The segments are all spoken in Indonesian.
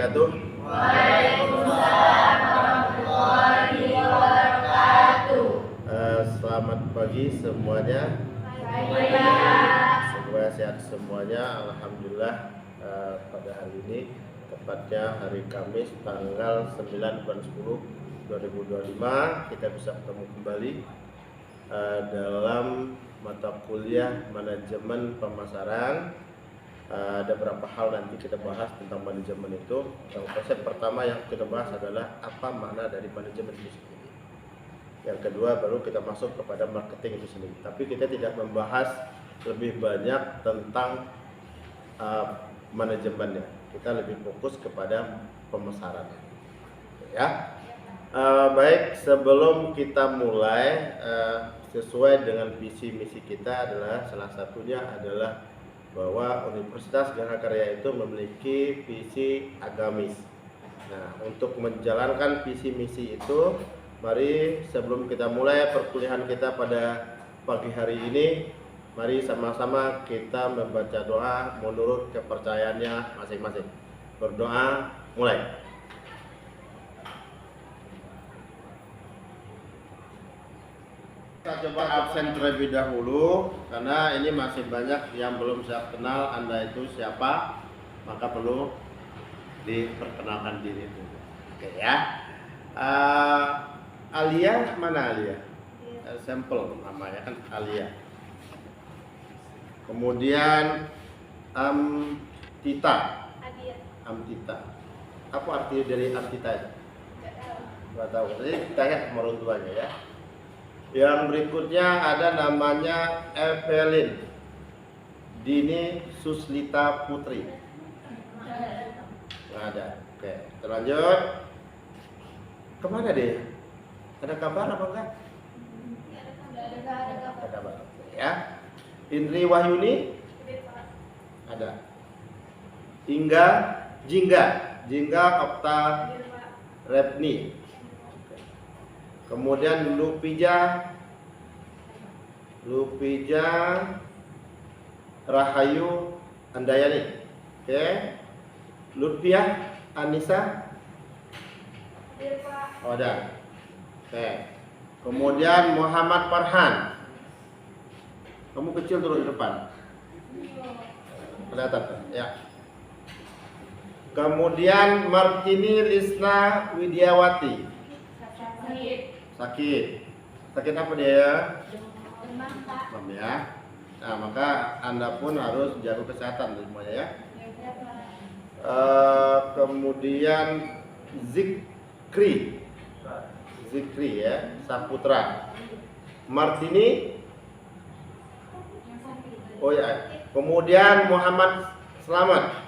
wabarakatuh. Waalaikumsalam warahmatullahi wabarakatuh. Selamat pagi semuanya. Semoga sehat semuanya. Alhamdulillah, pada hari ini, tepatnya hari Kamis tanggal 9 bulan 10 2025, kita bisa ketemu kembali dalam mata kuliah manajemen pemasaran. Ada beberapa hal nanti kita bahas tentang manajemen itu. Yang konsep pertama yang kita bahas adalah apa makna dari manajemen itu sendiri. Yang kedua baru kita masuk kepada marketing itu sendiri. Tapi kita tidak membahas lebih banyak tentang manajemennya. Kita lebih fokus kepada pemasaran. Ya. Baik, sebelum kita mulai, sesuai dengan visi misi kita adalah salah satunya adalah bahwa Universitas Geraha Karya itu memiliki visi agamis. Nah, untuk menjalankan visi misi itu, mari sebelum kita mulai perkuliahan kita pada pagi hari ini, mari sama-sama kita membaca doa menurut kepercayaannya masing-masing. Berdoa, mulai. Kita coba absen terlebih dahulu karena ini masih banyak yang belum saya kenal Anda itu siapa, maka perlu diperkenalkan diri dulu. Oke ya. Alia, mana Alia? Sampel namanya kan Alia. Kemudian Amtita. Amtita. Apa arti dari Amtita itu? Nggak tahu. Jadi tanya sama orang tuanya ya. Yang berikutnya ada namanya Evelyn Dini Suslita Putri. Nggak ada. Oke, terlanjut. Kemana dia? Ada kabar apa enggak? Ada kabar. Ya. Indri Wahyuni? Ada. Jingga Okta Repni. Kemudian Lupija Rahayu Andayani. Oke. Lutfiah Anissa. Oh, ada. Oke. Kemudian Muhammad Farhan. Kamu kecil turun di depan. Kelihatan ya. Kemudian Martini Lisna Widiawati. Sakit apa dia? Demam ya. Nah, maka Anda pun harus jaga kesehatan semuanya ya. Kemudian Zikri ya, Saputra. Martini. Oh ya. Kemudian Muhammad Selamat.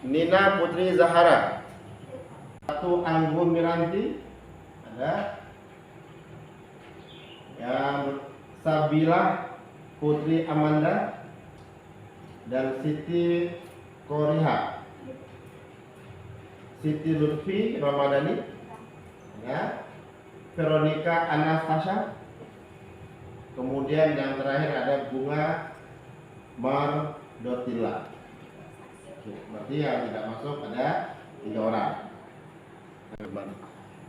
Nina Putri Zahara. Satu Anggun Miranti. Ada. Yang Sabila Putri Amanda dan Siti Koriha. Siti Lutfi Ramadhani ya. Veronica Anastasia. Kemudian yang terakhir ada Bunga Mardotila. Berarti yang tidak masuk ada 3 orang.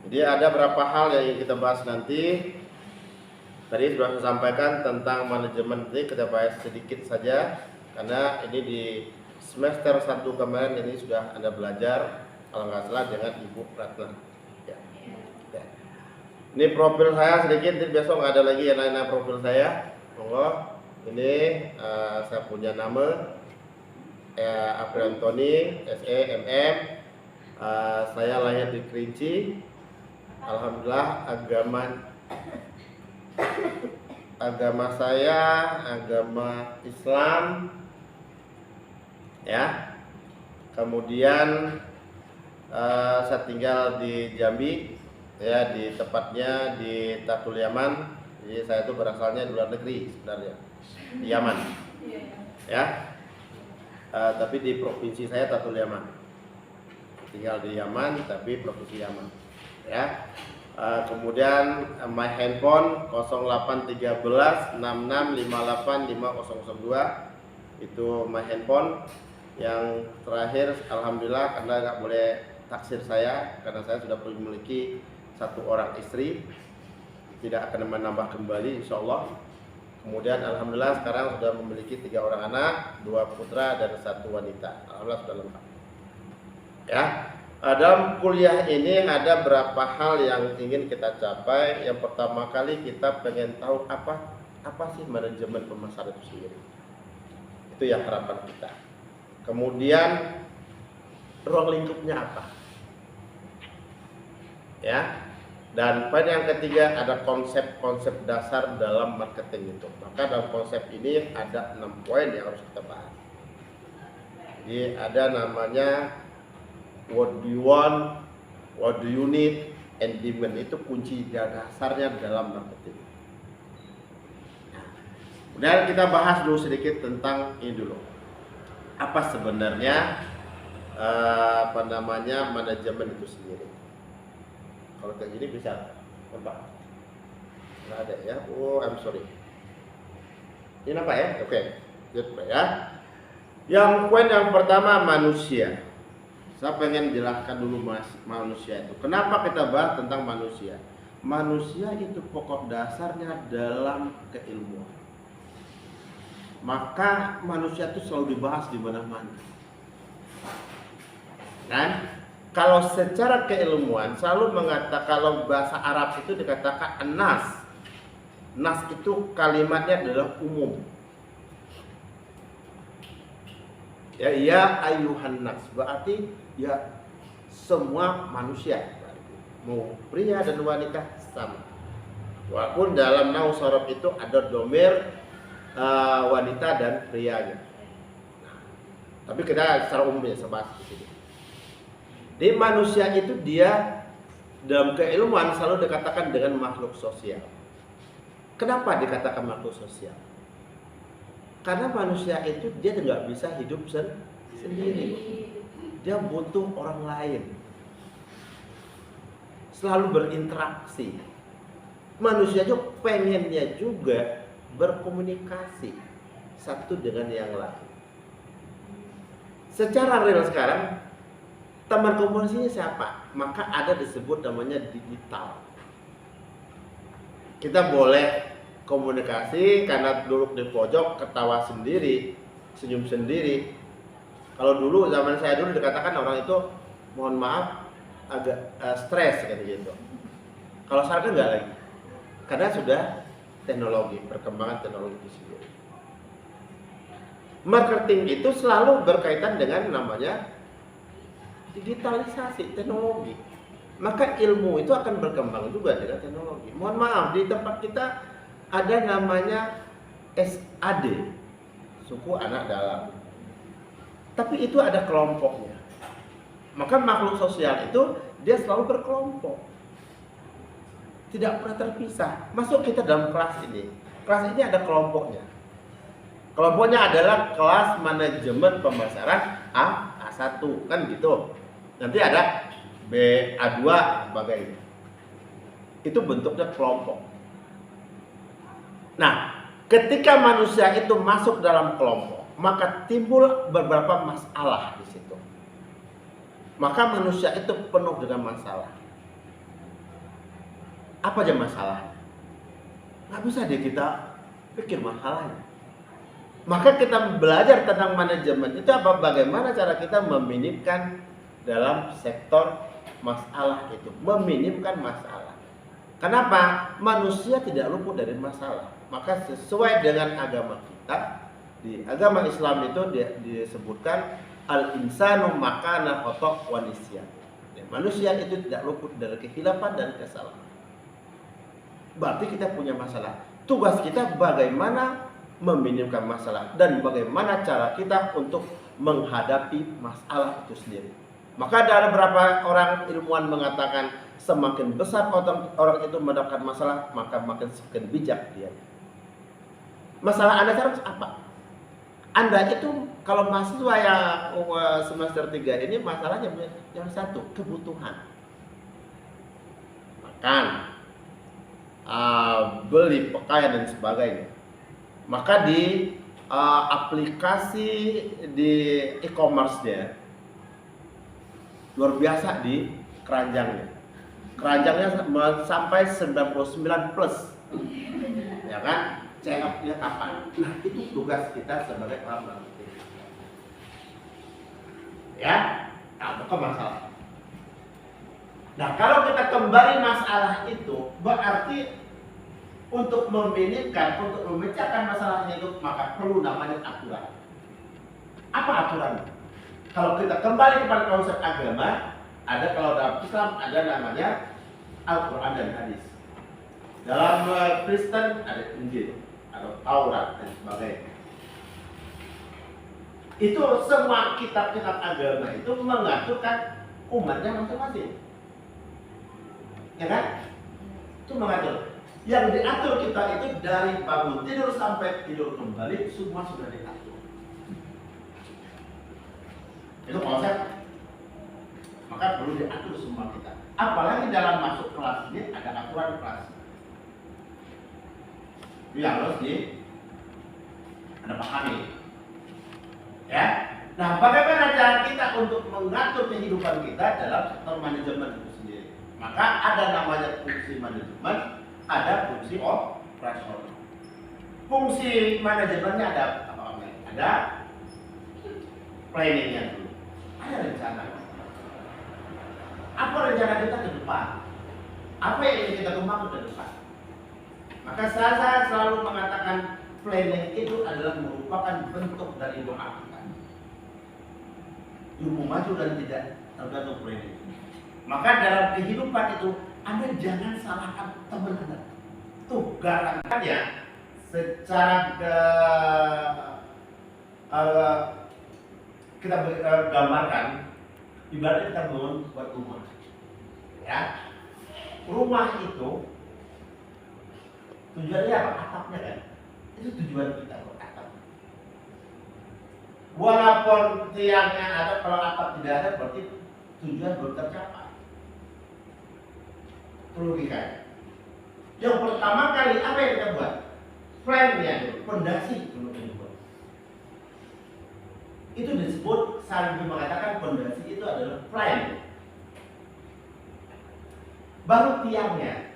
Jadi ada beberapa hal yang kita bahas nanti. Tadi sudah saya sampaikan tentang manajemen, ini kita bahas sedikit saja karena ini di semester 1 kemarin ini sudah Anda belajar kalau nggak salah dengan Ibu Ratna. Ya. Ya. Ini profil saya sedikit, jadi besok nggak ada lagi yang lain profil saya. Monggo. Ini saya punya nama April Antoni, SE MM. Saya lahir di Kerinci. Alhamdulillah agama saya agama Islam ya. Kemudian saya tinggal di Jambi ya, di tepatnya di Tatul Yaman. Jadi saya itu berasalnya di luar negeri sebenarnya, di Yaman ya. Tapi di provinsi saya Tatul Yaman, tinggal di Yaman tapi provinsi Yaman ya. Kemudian my handphone 0813 6658 5002 itu my handphone. Yang terakhir, alhamdulillah, karena nggak boleh taksir saya, karena saya sudah memiliki 1 orang istri, tidak akan menambah kembali insya Allah. Kemudian alhamdulillah sekarang sudah memiliki 3 orang anak, 2 putra dan 1 wanita. Alhamdulillah sudah lengkap. Ya, dalam kuliah ini ada berapa hal yang ingin kita capai. Yang pertama kali kita pengen tahu apa sih manajemen pemasaran itu sendiri. Itu yang harapan kita. Kemudian ruang lingkupnya apa? Ya. Dan poin yang ketiga ada konsep-konsep dasar dalam marketing itu. Maka dalam konsep ini ada 6 poin yang harus kita bahas. Jadi ada namanya what do you want, what do you need, and demand. Itu kunci dasarnya dalam marketing. Kemudian kita bahas dulu sedikit tentang ini dulu. Apa sebenarnya manajemen itu sendiri? Kalau kayak gini bisa nampak? Nggak ada ya? Oh, I'm sorry. Ini nampak ya? Oke, good ya. Yang poin yang pertama manusia. Saya pengen jelaskan dulu manusia itu. Kenapa kita bahas tentang manusia? Manusia itu pokok dasarnya dalam keilmuan. Maka manusia itu selalu dibahas di mana-mana. Kan? Kalau secara keilmuan selalu mengatakan, kalau bahasa Arab itu dikatakan nas. Nas itu kalimatnya adalah umum. Ya ayuhan nas, berarti ya semua manusia. Mau pria dan wanita sama. Walaupun dalam nahwu sharaf itu ada domir wanita dan pria gitu. Tapi kita secara umum ya sebahas di sini. Di manusia itu dia dalam keilmuan selalu dikatakan dengan makhluk sosial. Kenapa dikatakan makhluk sosial? Karena manusia itu dia tidak bisa hidup sendiri. Dia butuh orang lain. Selalu berinteraksi. Manusia juga pengennya juga berkomunikasi satu dengan yang lain. Secara real sekarang teman komunikasinya siapa? Maka ada disebut namanya digital. Kita boleh komunikasi karena duduk di pojok, ketawa sendiri, senyum sendiri. Kalau dulu zaman saya dulu dikatakan orang itu mohon maaf agak stres kayak gitu. Kalau sekarang kan enggak lagi. Karena sudah teknologi, perkembangan teknologi itu sendiri. Marketing itu selalu berkaitan dengan namanya digitalisasi teknologi. Maka ilmu itu akan berkembang juga dengan teknologi. Mohon maaf, di tempat kita ada namanya SAD, suku anak dalam. Tapi itu ada kelompoknya. Maka makhluk sosial itu dia selalu berkelompok. Tidak pernah terpisah. Masuk kita dalam kelas ini. Kelas ini ada kelompoknya. Kelompoknya adalah kelas manajemen pemasaran A1 kan gitu. Nanti ada BA2 sebagainya. Itu bentuknya kelompok. Nah, ketika manusia itu masuk dalam kelompok, maka timbul beberapa masalah di situ. Maka manusia itu penuh dengan masalah. Apa aja masalahnya? Nggak bisa deh kita pikir masalahnya. Maka kita belajar tentang manajemen itu apa? Bagaimana cara kita meminimkan dalam sektor masalah itu. Meminimkan masalah. Kenapa? Manusia tidak luput dari masalah. Maka sesuai dengan agama kita, di agama Islam itu disebutkan al-insanu makana khata' wa nisyan. Manusia itu tidak luput dari kehilapan dan kesalahan. Berarti kita punya masalah. Tugas kita bagaimana meminimkan masalah dan bagaimana cara kita untuk menghadapi masalah itu sendiri. Maka ada beberapa orang ilmuwan mengatakan semakin besar orang itu mendapatkan masalah, maka makin semakin bijak dia. Masalah Anda sekarang apa? Anda itu kalau mahasiswa yang semester 3 ini masalahnya yang satu, kebutuhan. Makan, beli pakaian dan sebagainya. Maka di aplikasi di e-commerce-nya luar biasa di keranjangnya. Keranjangnya sampai 99 plus, ya kan? Check up-nya kapan? Nah, itu tugas kita sebagai orang marketing. Ya, nah, bukan masalah. Nah, kalau kita kembali masalah itu, berarti untuk meminimkan, untuk memecahkan masalah itu, maka perlu namanya aturan. Apa aturan? Kalau kita kembali kepada konsep agama, ada kalau dalam Islam ada namanya Al-Quran dan Hadis. Dalam Kristen ada Injil, ada Taurat dan sebagainya. Itu semua kitab-kitab agama itu mengaturkan umatnya masing-masing. Ya kan? Itu mengatur. Yang diatur kita itu dari bangun tidur sampai tidur kembali semua sudah diatur. Itu konsep. Maka perlu diatur semua kita. Apalagi dalam masuk kelas ini ada aturan kelas. Itu yang harus Anda pahami. Ya. Nah, bagaimana cara kita untuk mengatur kehidupan kita dalam sektor manajemen itu sendiri? Maka ada namanya fungsi manajemen, ada fungsi operasional. Fungsi manajemennya ada apa? Ada planningnya dulu, ada rencana. Apa rencana kita ke depan? Apa yang ingin kita kembangkan ke depan? Maka saya selalu mengatakan planning itu adalah merupakan bentuk dari doa kita. Ilmu maju dan tidak tergantung planning. Maka dalam kehidupan itu Anda jangan salahkan teman Anda. Tuh garangannya secara kita gambarkan, ibaratnya kita bangun buat rumah. Ya, rumah itu tujuannya apa? Atapnya kan? Itu tujuan kita buat atap. Walaupun tiangnya ada, kalau atap tidak ada berarti tujuan belum tercapai. Logikanya. Yang pertama kali apa yang kita buat? Plan-nya dulu, fondasi dulu dibuat. Itu disebut, Salvi mengatakan fondasi itu adalah plan. Baru tiangnya.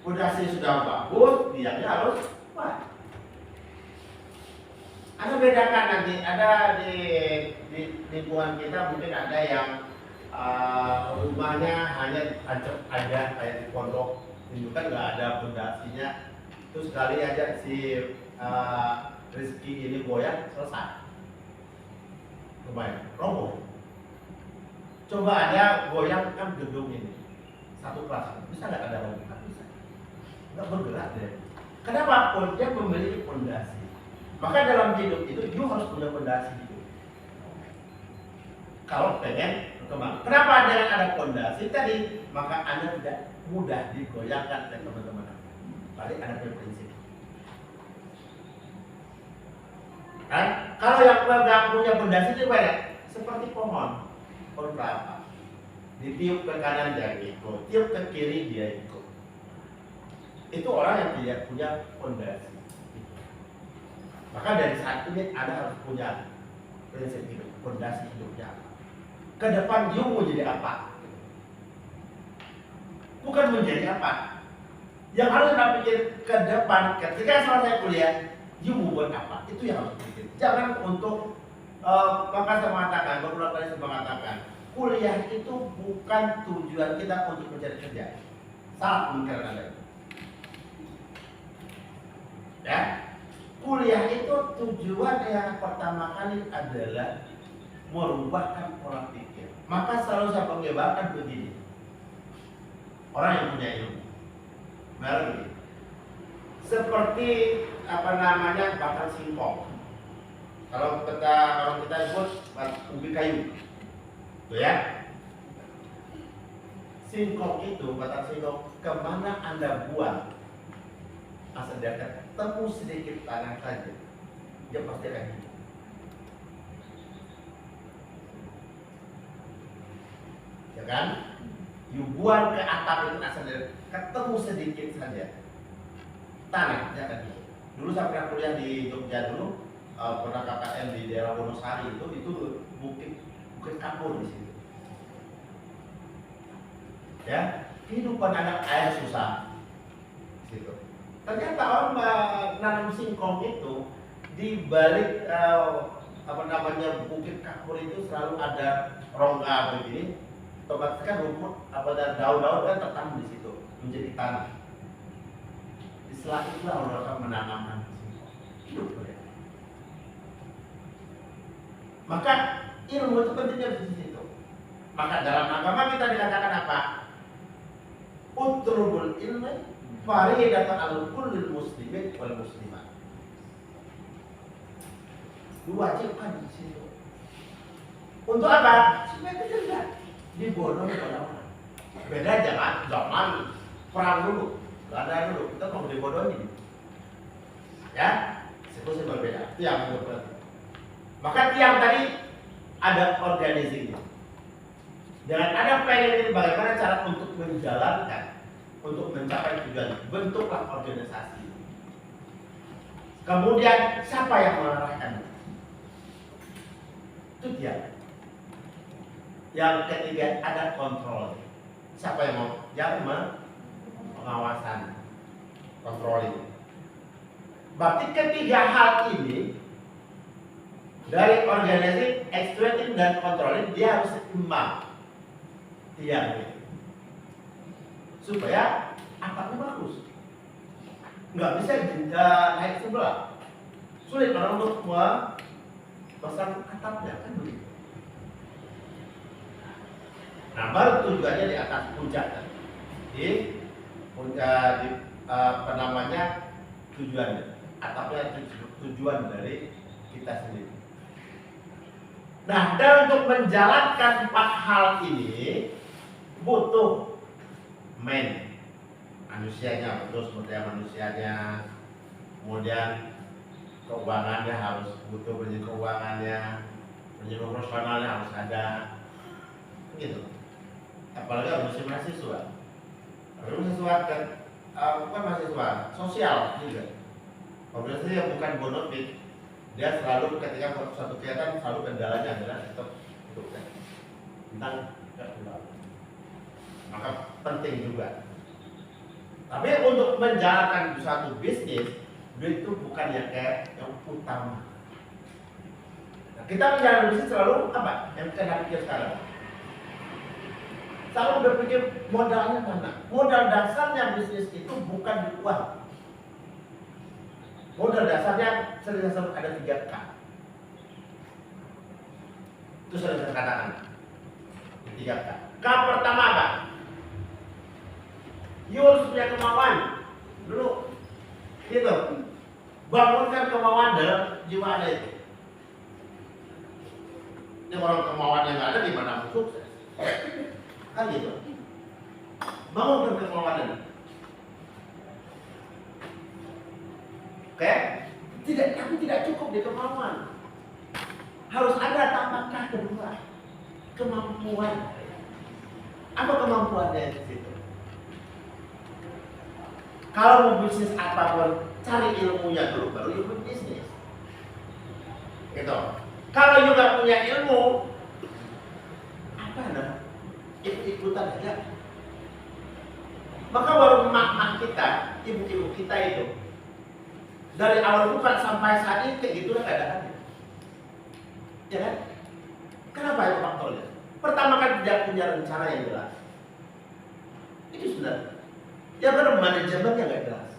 Fondasi sudah bagus, tiangnya harus kuat. Anda bedakan nanti, ada di lingkungan kita mungkin ada yang rumahnya hanya tancap aja kayak di pondok, itu kan nggak ada fondasinya. Terus sekali aja si rezeki ini goyang, selesai. Lumayan, roboh. Coba ada goyangkan gedung ini, satu kelas, bisa nggak ada roboh? Kan bisa, nggak bergerak deh. Kenapa? Dia memiliki fondasi. Maka dalam hidup itu, you harus punya fondasi hidup. Kalau pengen berkembang. Kenapa dengan ada fondasi tadi? Maka Anda tidak mudah digoyahkan oleh teman-teman. Balik Anda punya prinsip. Kan? Kalau yang nggak punya fondasi itu banyak. Seperti pohon kelapa. Ditiup ke kanan dia ikut, tiup ke kiri dia ikut. Itu orang yang tidak punya fondasi. Maka dari saat ini Anda harus punya prinsip hidup, fondasi hidupnya apa. Ke depan you mau jadi apa? Bukan menjadi apa. Yang harus Anda pikir ke depan, ketika selesai kuliah, you mau buat apa? Itu yang harus pikir. Jangan untuk maka saya mengatakan, beberapa kali saya mengatakan, kuliah itu bukan tujuan kita untuk mencari kerja. Salah pemikiran Anda. Ya, kuliah itu tujuan yang pertama kali adalah merubahkan pola pikir. Maka selalu saya pengembarkan begini. Orang yang punya ilmu, baru seperti apa namanya batang singkong. Kalau kita sebut ubi kayu, tuh ya. Singkong itu, batang singkong, kemana Anda buang? Asal dia ketemu sedikit tanah saja, dia pasti akan hidup. Ya kan? You buang ke atap itu asal dia ketemu sedikit saja, tanah dia akan hidup. Dulu saya pernah kuliah di Jogja dulu, pernah KKN di daerah Wonosari itu bukit kapur di situ. Ya, kehidupan anak air susah di situ. Ternyata orang menanam singkong itu di balik bukit kapur itu selalu ada rongga begini, otomatis kan rumput dan daun-daun kan tertanam di situ menjadi tanah. Di sela itulah orang menanamkan singkong. Hidup mereka. Maka ilmu itu pentingnya di situ. Maka dalam agama kita dikatakan apa? Utrubul ilmi faridatan al kullil muslimin wal muslimat. Diwajibkan di situ. Untuk apa? Supaya kita tidak dibodohi oleh orang. Beda zaman perang dulu, ada dulu kita mau dibodohi. Ya, situasi berbeda. Itu yang berbeda. Maka yang tadi ada organizingnya. Dengan ada planning ini bagaimana cara untuk menjalankan, untuk mencapai tujuan, bentuklah organisasi. Kemudian siapa yang mengarahkan? Itu dia. Yang ketiga ada kontrol. Siapa yang pengawasan, controlling. Berarti ketiga hal ini dari organizing, extracting dan controlling dia harus seimbang. Tiang supaya atapnya bagus. Nggak bisa naik sebelah. Sulit orang untuk pasang atapnya kan begitu. Nah, baru tujuannya di atas puncak kan. Di tujuan atapnya tujuan dari kita sendiri. Nah, dan untuk menjalankan 4 hal ini butuh manusianya, betul sumber daya manusianya, kemudian keuangannya harus butuh penyedia keuangannya, penyedia profesionalnya harus ada, gitu. Apalagi harus mahasiswa, kan, bukan mahasiswa, sosial juga. Organisasi yang bukan bonafit, dia selalu ketika suatu kegiatan selalu kendalanya adalah tetap tentang keuangan. Maka penting juga. Tapi untuk menjalankan suatu bisnis, duit itu bukan yang utama. Nah, kita menjalankan bisnis selalu apa? Yang kita pikir sekarang. Selalu berpikir modalnya mana? Modal dasarnya bisnis itu bukan di uang. Modal dasarnya sering ada 3K. Itu sering saya katakan. 3K. K pertama apa? You harus punya kemauan dulu, gitu. Bangunkan kemauan dalam jiwa Anda itu. Ini orang kemauan yang ada di mana sukses, kan gitu. Bangunkan kemauan Anda. Oke? Tapi tidak cukup di kemauan. Harus ada tambahkan kedua, kemampuan. Apa kemampuannya di situ? Kalau mau bisnis apapun, cari ilmunya dulu, baru ikut bisnis. Gitu. Kalau juga punya ilmu, apa ikut-ikutan aja. Maka baru emak-emak kita, ibu-ibu kita itu, dari awal bukan sampai saat ini kayak gitulah keadaannya. Ya kan? Kenapa itu faktornya? Pertama kan tidak punya rencana yang jelas. Itu sebenarnya. Yang kedua manajemennya nggak jelas.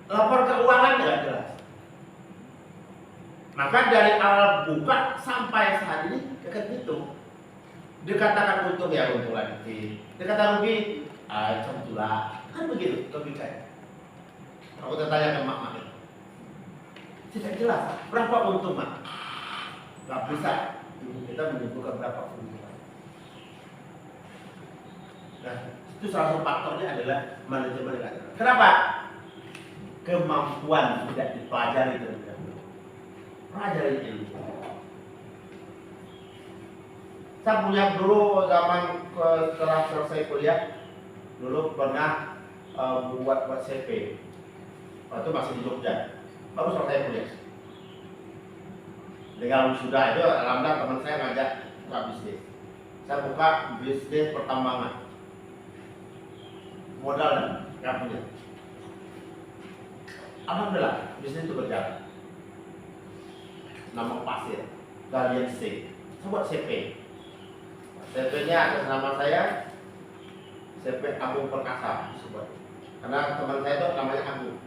Lapor keuangan nggak jelas. Maka dari awal buka sampai saat ini dekat itu dikatakan untung ya untung lagi, dikatakan rugi contohlah kan begitu logikanya. Aku tanya ke mak itu tidak jelas berapa untung mak, nggak bisa ibu kita menentukan berapa untung. Nah, itu salah satu faktornya adalah manajemen. Kenapa? Kemampuan tidak dipelajari terlebih dahulu. Pelajari ilmu. Saya punya dulu zaman setelah selesai kuliah, dulu pernah buat CV. waktu masih di Jogja, baru selesai kuliah. Dengan sudah itu, alhamdulillah teman saya ngajak buka bisnis. Saya buka bisnis pertambangan, modal nggak punya. Alhamdulillah bisnis itu berjalan. Nama pasir, Galian C, saya buat CP. CP-nya atas nama saya, CP Agung Perkasa disebut. Karena teman saya itu namanya Agung.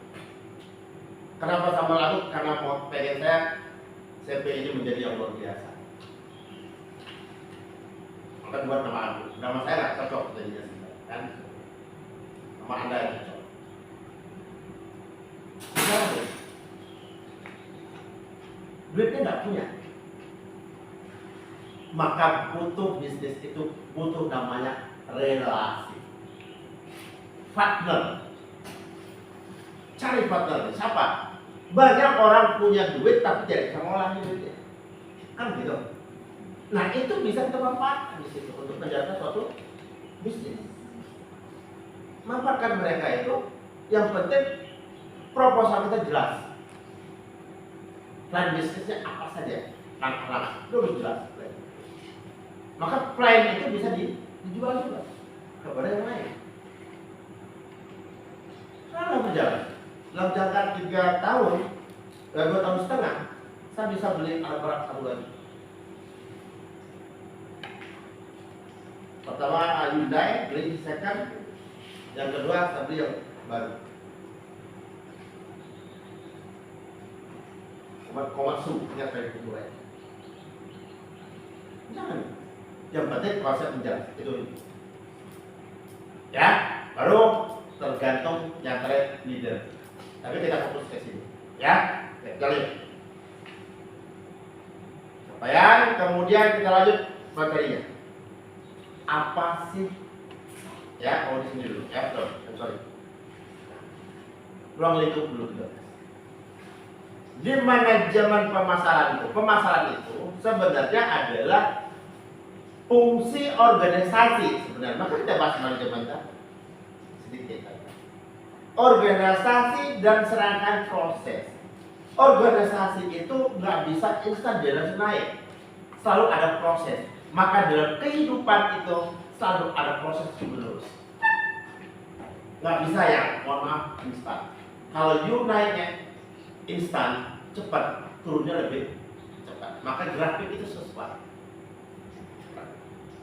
Kenapa sama Agung? Karena mau pengen saya CP ini menjadi yang luar biasa. Maka buat nama Agung. Nama saya nggak cocok jadinya, kan? Nama Anda yang cocok. Duitnya nggak punya, maka butuh bisnis itu butuh namanya relasi, partner. Cari partner. Siapa? Banyak orang punya duit tapi tidak bisa ngolahin duitnya, kan gitu. Nah itu bisa kita manfaatkan di situ untuk menjaga suatu bisnis. Manfaatkan mereka itu. Yang penting proposal kita jelas. Plan bisnisnya apa saja, plan itu harus jelas. Maka plan itu bisa dijual juga kepada yang lain. Kalau berjalan dalam jangka 3 tahun, 2 tahun setengah, saya bisa beli alat berat 1 lagi. Pertama Hyundai, beli second. Yang kedua saya beli yang baru. Komatsu punya kayak mulai. Jangan. Yang penting konsep menjalan itu. Ya, baru tergantung yang trade leader. Tapi kita fokus ke sini. Ya, kita lihat. Capaian, kemudian kita lanjut materinya. Apa sih? Ya, mau di sini dulu. Ya, betul. Sorry. Ruang lingkup dulu kita. Di manajemen pemasaran itu sebenarnya adalah fungsi organisasi sebenarnya. Maka kita bahas manajemen kan? Sedikit. Organisasi dan serangkaian proses. Organisasi itu nggak bisa instan dia langsung naik. Selalu ada proses. Maka dalam kehidupan itu selalu ada proses menerus. Nggak bisa ya, mohon maaf, instan. Kalau you naiknya instan, cepat, turunnya lebih cepat. Maka grafik itu sesuai.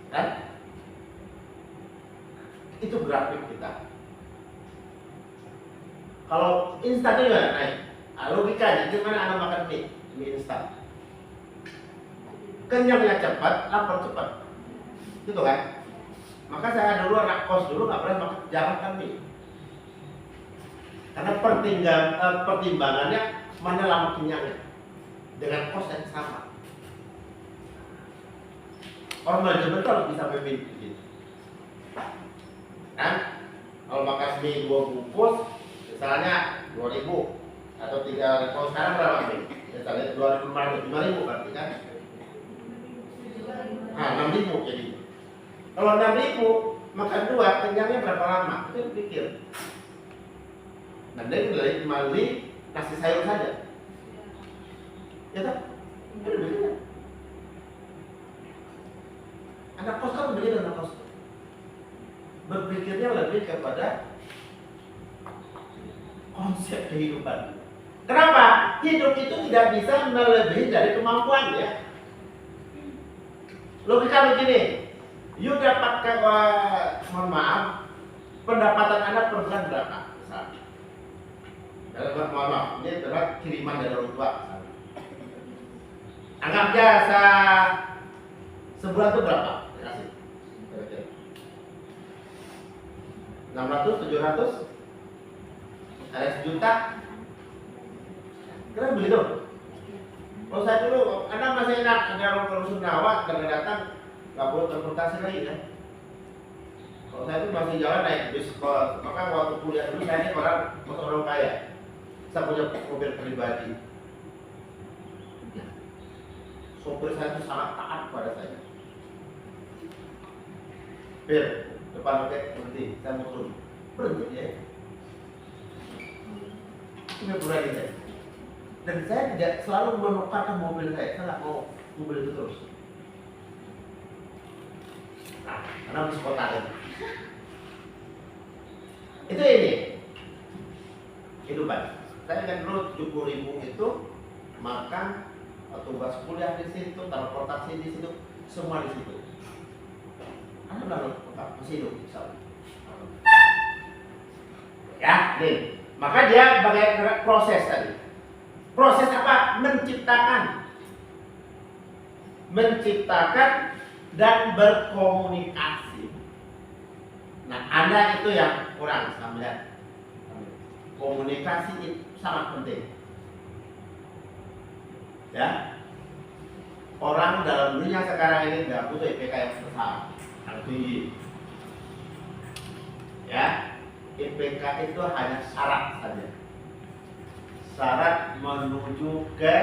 Kan? Itu grafik kita. Kalau instan itu nggak naik. Nah, logikanya, gimana Anda makan mie instan? Kenyangnya cepat, lapar cepat. Gitu kan? Maka saya dulu anak kos dulu nggak pernah makan jarang kan mie. Karena pertimbangannya mana lama kenyangnya dengan kos yang sama. Orang manajemen harus bisa memimpin gitu. Kan? Kalau makan mie 2 bungkus, misalnya 2.000 atau 3, kalau sekarang berapa mie? Misalnya 2.500, 5.000 berarti kan? Nah, 6.000 jadi. Kalau 6.000 makan 2, kenyangnya berapa lama? Itu pikir. Nah, dari beli nasi sayur saja. Ya tak? Anak kos kan begitu, anak kos. Berpikirnya lebih kepada konsep kehidupan. Kenapa? Hidup itu tidak bisa melebihi dari kemampuan ya. Logika begini, you dapatkan, mohon maaf, pendapatan Anda per bulan berapa? Misalnya. Mohon maaf, ini adalah kiriman dari orang tua. Anggap jasa sebulan itu berapa? Kasih. 600, 700, ada 1 juta. Kira begitu. Kalau saya dulu, Anda masih enak, ada orang rusun Nawa, datang, nggak perlu transportasi lagi kan? Kalau saya itu masih jalan naik bis, maka waktu kuliah dulu saya ini orang kaya. Saya punya mobil pribadi. Sopir saya itu sangat taat pada saya. Bir, depan oke, berhenti, saya mau turun. Berhenti ya. Itu Februari saya. Dan saya tidak selalu menukarkan mobil saya nggak mau mobil itu terus. Nah, karena harus kota kan. Itu ini kehidupan. Saya kan dulu 70.000 itu makan, tugas kuliah di situ, transportasi di situ, semua di situ. Anda lalu masih hidup, misalnya. Ya, nih. Maka dia bagai proses tadi. Proses apa? Menciptakan dan berkomunikasi. Nah, Anda itu yang kurang, saya melihat. Komunikasi itu sangat penting. Ya, orang dalam dunia sekarang ini nggak butuh IPK yang besar, yang tinggi. Ya, IPK itu hanya syarat saja. Syarat menuju ke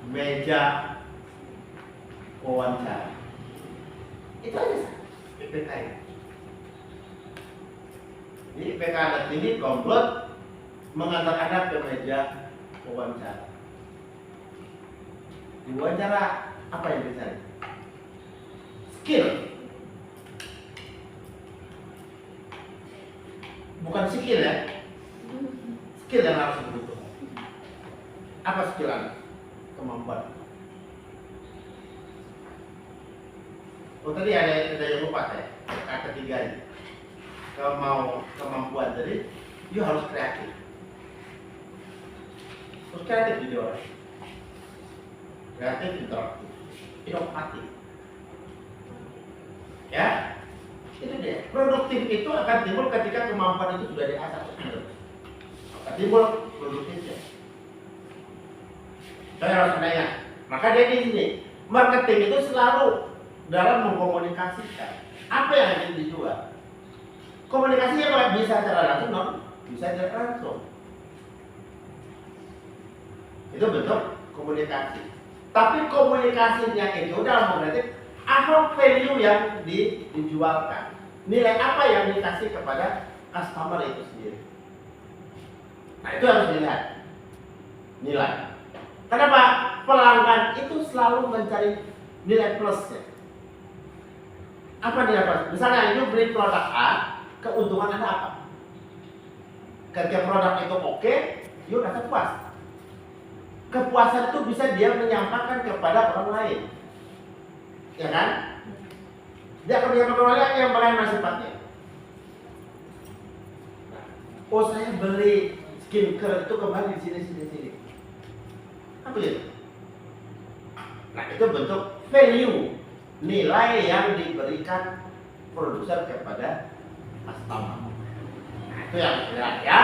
meja wawancara. Itu aja IPK itu. Jadi IPK Anda tinggi, komplot mengantar Anda ke meja wawancara. Di wawancara apa yang dicari? Skill. Bukan skill ya. Skill yang harus dibutuhkan. Apa skill Anda? Kemampuan. Oh tadi ada yang lupa saya. Kata ketiga ini. Kalau kemampuan tadi, you harus kreatif. Harus kreatif jadi orang. Kreatif, interaktif, inovatif. Ya, itu dia. Produktif itu akan timbul ketika kemampuan itu sudah diasah. Akan timbul produktifnya. Saya harus tanya. Maka dia di sini, marketing itu selalu dalam mengkomunikasikan apa yang ingin dijual. Komunikasinya kalau bisa secara langsung, non, bisa secara langsung. Itu bentuk komunikasi. Tapi komunikasinya itu dalam berarti apa value yang dijualkan, nilai apa yang dikasih kepada customer itu sendiri. Nah itu harus dilihat nilai. Kenapa? Pelanggan itu selalu mencari nilai plusnya. Apa nilai plus? Misalnya you beli produk A, keuntungan Anda apa? Ketika produk itu oke, you rasa puas. Kepuasan itu bisa dia menyampaikan kepada orang lain, ya kan? Dia akan menyampaikan orang lain yang bagaimana sifatnya. Oh saya beli skincare itu kembali di sini. Apa itu? Nah itu bentuk value, nilai yang diberikan produser kepada customer. Nah itu yang benar ya.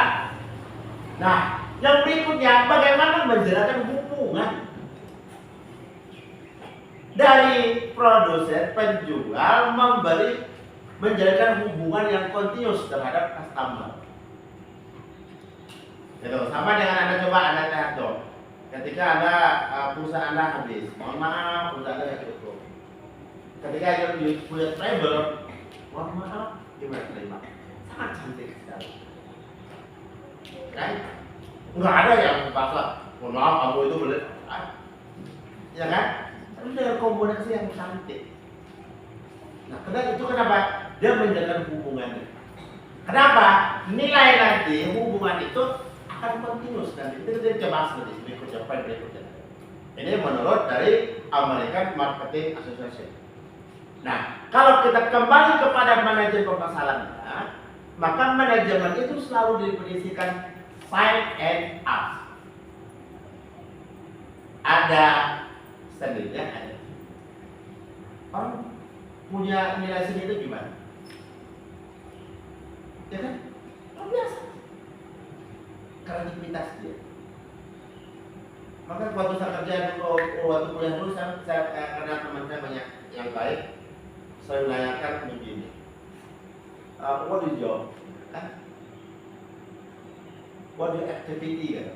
Nah yang berikutnya, bagaimana menjalankan hubungan dari produsen penjual menjalankan hubungan yang kontinus terhadap customer. Itu sama dengan Anda coba Anda lihat dong. Ketika Anda pulsa Anda habis, mohon maaf pulsa Anda tidak cukup. Ketika Anda punya travel, mohon maaf gimana terima? Sangat cantik sekali. Kan? Nggak ada yang paksa, mohon maaf kamu itu beli, ya kan? Tapi dengan komunikasi yang cantik. Nah, itu kenapa dia menjaga hubungannya? Kenapa? Nilai nanti hubungan itu akan kontinus nanti. Kita coba seperti berikutnya. Ini menurut dari American Marketing Association. Nah, kalau kita kembali kepada manajemen pemasarannya, maka manajemen itu selalu didefinisikan sign and ask. Ada sendirinya ada. Orang punya nilai seni itu gimana? Ya kan? Luar biasa. Kreativitas dia. Maka waktu saya kerja dulu, waktu kuliah dulu saya karena teman saya banyak yang baik, saya menanyakan begini. What is your job? Kan? What your activity kan?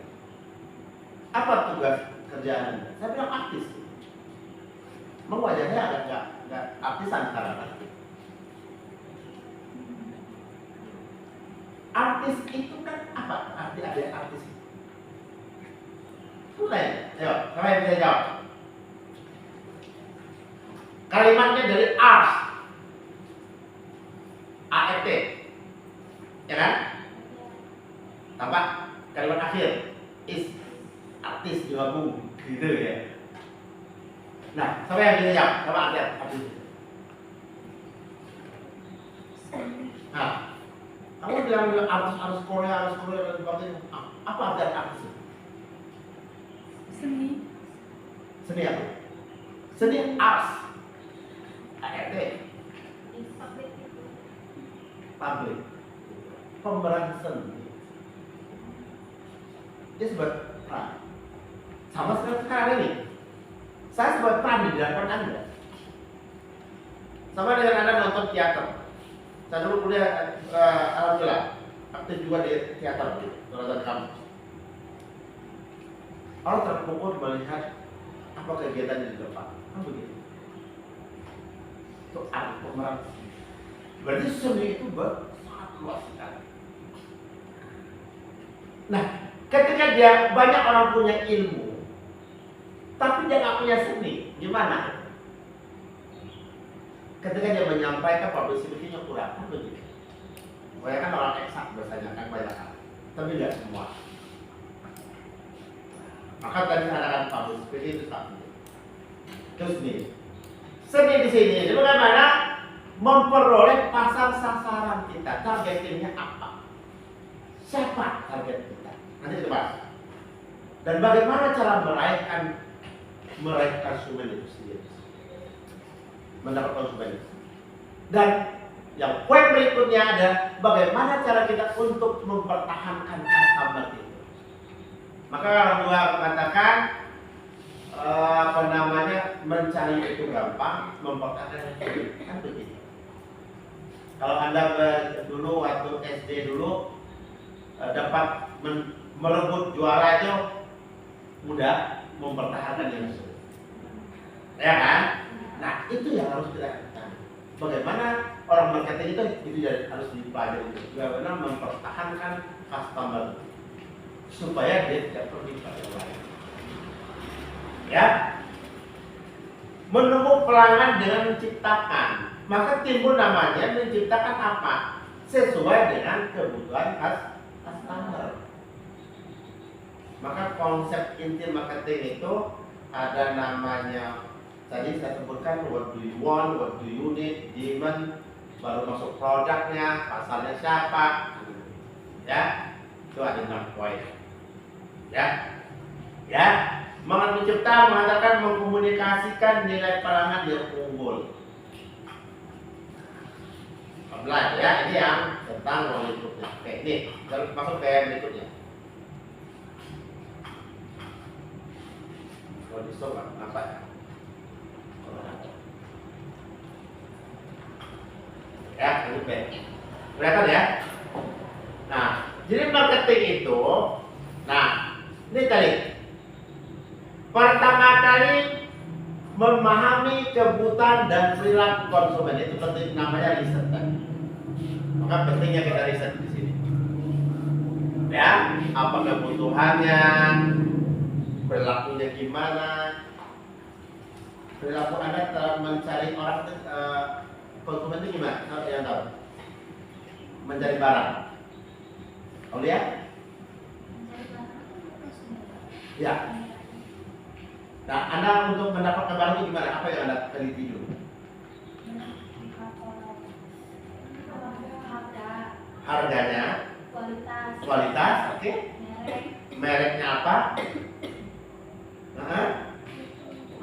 Apa tugas kerjaan Anda? Saya bilang artis. Memang wajahnya agak nggak artisan sekarang kan? Artis itu kan apa? Arti ada artis Mulai. Ayo, siapa yang bisa jawab? Kalimatnya dari ars. ART. Ya kan? Tampak kalimat akhir is, artis digabung gitu ya. Nah, siapa yang bisa jawab? Coba artis. Nah, kamu bilang artis Korea dan sebagainya. Apa arti artis? Seni apa? Seni ars. ART. Public. Pemeran seni. Dia sebuah peran. Sama sekarang ini. Saya sebuah peran di depan Anda. Sama dengan Anda nonton teater. Saya dulu kuliah alhamdulillah aktif juga di teater di Daratan Kampus. Orang terpukul melihat apa kegiatan di depan. Kan begitu. Itu arti pemeran. Berarti seni itu sangat luas sekali. Nah, ketika dia banyak orang punya ilmu, tapi dia nggak punya seni, gimana? Ketika dia menyampaikan publicity-nya kurang, kan begitu. Banyak kan orang eksak biasanya kan banyak kan, tapi tidak semua. Maka tadi saya katakan publicity itu satu. Terus nih, seni di sini, jadi bagaimana memperoleh pasar sasaran kita, targetnya apa? Siapa target kita? Nanti kita bahas. Dan bagaimana cara meraih konsumen itu sendiri, mendapat konsumen. Dan yang poin berikutnya ada bagaimana cara kita untuk mempertahankan customer itu. Maka orang tua mengatakan mencari itu gampang, mempertahankan itu kan begitu. Kalau Anda dulu waktu SD dulu dapat merebut juara itu mudah, mempertahankan yang sulit. Ya kan? Nah, itu yang harus kita lakukan. Bagaimana orang marketing itu harus dipelajari, bagaimana mempertahankan customer supaya dia tidak pergi pada yang lain. Ya, menunggu pelanggan dengan menciptakan, maka timbul namanya menciptakan apa? Sesuai dengan kebutuhan customer. Maka konsep inti marketing itu ada namanya, tadi saya sebutkan what do you want, what do you need, demand, baru masuk produknya, pasarnya siapa, ya, itu ada 6 poin, ya, mencipta, mengatakan, mengkomunikasikan nilai pelanggan yang unggul. Belajar ya, ini yang tentang berikutnya. Oke, ini masuk ke yang berikutnya. Kalau di stop apa ya? Ya, ini B. Kelihatan ya? Nah, jadi marketing itu, nah, ini tadi pertama kali memahami kebutuhan dan perilaku konsumen, itu penting, namanya riset tadi. Maka pentingnya kita riset di sini. Ya, apa kebutuhannya, perilakunya gimana, perilaku Anda dalam mencari orang konsumen itu gimana? Yang tahu? Mencari barang. Tahu lihat? Ya. Nah, Anda untuk mendapatkan barang itu gimana? Apa yang Anda teliti dulu? Harganya, kualitas, oke. Mereknya apa?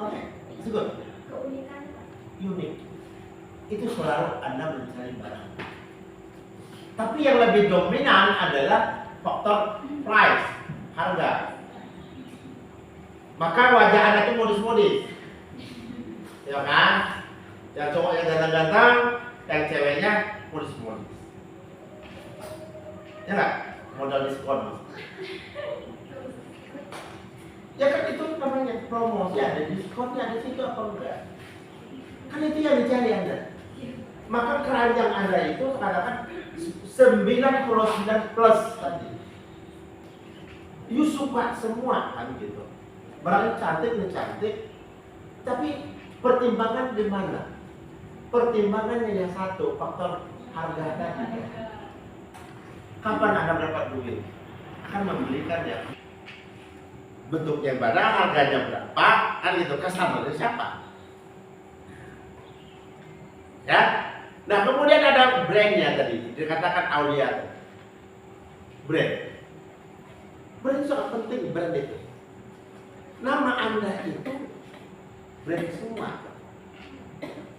Oke, good. Unik. Itu selalu Anda mencari barang. Tapi yang lebih dominan adalah faktor price, harga. Maka wajah Anda itu modis-modis, ya kan? Yang cowoknya ganteng-ganteng, yang ceweknya modis-modis. Ya nggak? Modal diskon. Ya kan itu namanya promosi, ada diskonnya, ada situ apa enggak? Kan itu yang dicari Anda. Maka keranjang Anda itu katakan 99 plus tadi. You suka semua kan gitu. Barang cantik, tapi pertimbangan di mana? Pertimbangannya yang satu, faktor harga tadi. Kapan Anda dapat duit? Akan membelikan ya. Bentuknya barang, harganya berapa, kan gitu. Customer siapa? Ya. Nah, kemudian ada brandnya tadi, dikatakan Aulia. Brand itu sangat penting, brand itu. Nama Anda itu brand semua.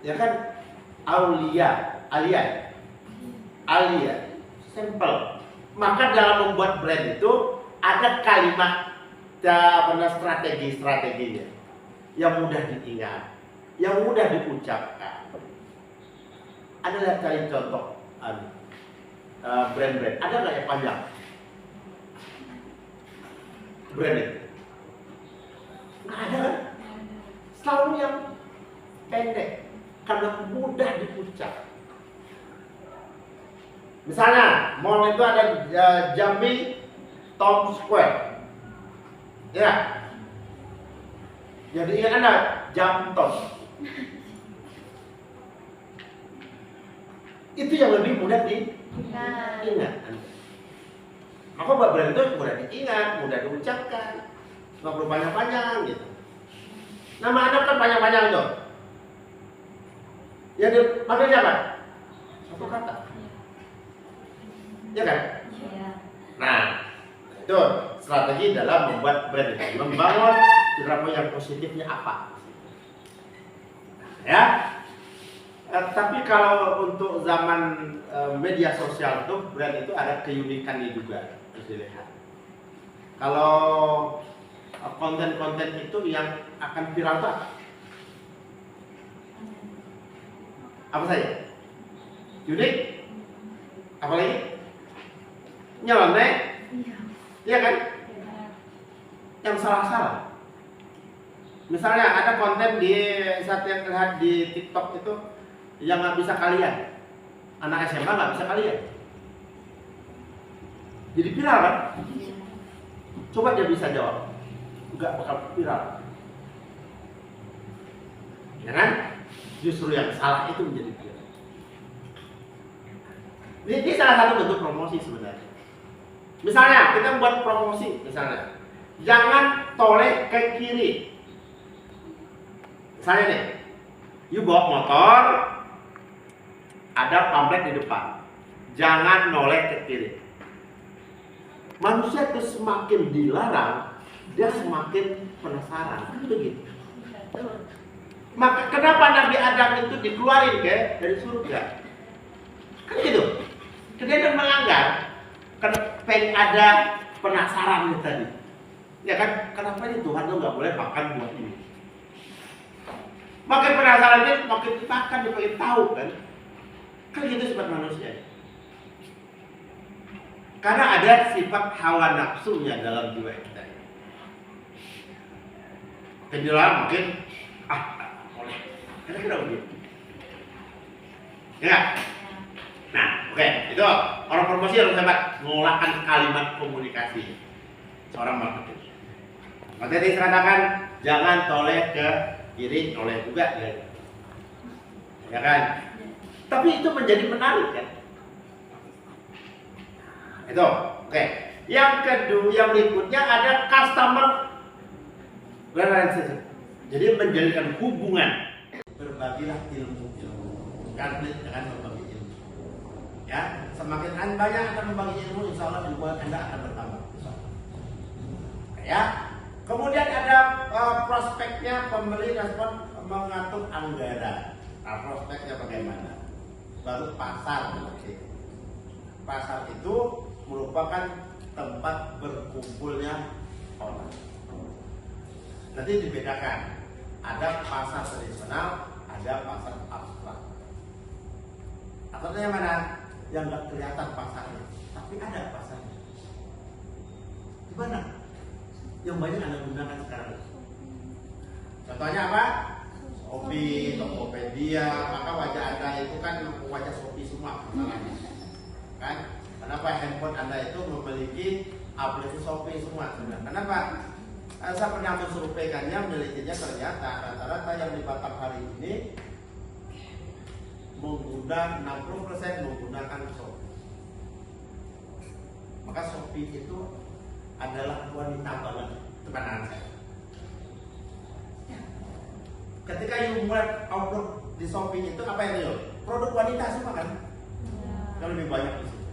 Ya kan? Alia, simple. Maka dalam membuat brand itu ada kalimat strategi-strateginya yang mudah diingat, yang mudah diucapkan. Ada lihat cari contoh brand-brand. Ada nggak yang panjang? Brand itu nggak ada kan? Selalu yang pendek karena mudah diucap. Misalnya mall itu ada Jambi Town Square, ya. Jadi ingat Anda Jamtos. Itu yang lebih mudah diingat. Maka brand itu mudah diingat, mudah diucapkan, nggak perlu panjang-panjang gitu. Nama Anda kan panjang-panjang tuh. Yang dipanggil siapa? Satu kata. Ya kan? Iya. Nah, itu strategi dalam membuat brand itu. Membangun citra yang positifnya apa? Ya. Tapi kalau untuk zaman media sosial itu brand itu ada keunikannya juga harus dilihat. Kalau konten-konten itu yang akan viral itu apa saja? Unik? Apalagi? Nyeleneh? Iya kan? Yang salah-salah. Misalnya ada konten di saat yang terlihat di TikTok itu yang nggak bisa kalian, anak SMA nggak bisa kalian, jadi viral kan? Coba dia bisa jawab, nggak bakal viral, ya kan? Justru yang salah itu menjadi viral. Ini salah satu bentuk promosi sebenarnya. Misalnya kita buat promosi, misalnya jangan toleh ke kiri. Misalnya nih, you bawa motor, ada pamflet di depan, jangan noleh ke kiri. Manusia itu semakin dilarang, dia semakin penasaran, kan begitu. Maka kenapa Nabi Adam itu dikeluarin dari surga? Kan gitu. Dia kan melanggar, karena pengen ada penasaran tadi. Ya kan, kenapa ini Tuhan tuh nggak boleh makan buah ini? Makin penasaran dia, makin dimakan, dia pengen tahu kan? Kan gitu sifat manusia. Karena ada sifat hawa nafsunya dalam jiwa kita. Kejualan mungkin boleh. Kira-kira begitu. Ya. Nah, oke. Itu orang promosi harus hebat mengolahkan kalimat komunikasi seorang marketing. Maka tadi saya katakan jangan toleh ke kiri, toleh juga ya kan? Tapi itu menjadi menarik kan? Itu, oke. Yang kedua, yang berikutnya ada customer relationship. Jadi menjadikan hubungan. Berbagilah ilmu, karena dengan berbagi ilmu. Ya, semakin banyak Anda membagi ilmu, insya Allah ilmu Anda akan bertambah. Ya. Kemudian ada prospeknya, pembeli respon mengatur anggaran. Nah, prospeknya bagaimana? Baru pasar. Pasar itu merupakan tempat berkumpulnya orang. Nanti dibedakan. Ada pasar tradisional, ada pasar abstrak. Artinya mana? Yang nggak kelihatan pasarnya, tapi ada pasarnya. Di mana? Yang banyak Anda gunakan sekarang. Contohnya apa? Shopee, Tokopedia, maka wajah Anda itu kan wajah Shopee semua. Kan? Kenapa handphone Anda itu memiliki aplikasi Shopee semua? Kenapa? Saya pernah mensurveikannya, menelitinya, ternyata rata-rata yang di Batam hari ini menggunakan 60% menggunakan Shopee. Maka Shopee itu adalah wanita banget teman-teman saya. Ketika you mulai upload di Shopee itu apa yang real? Produk wanita semua kan? Yang lebih banyak di situ.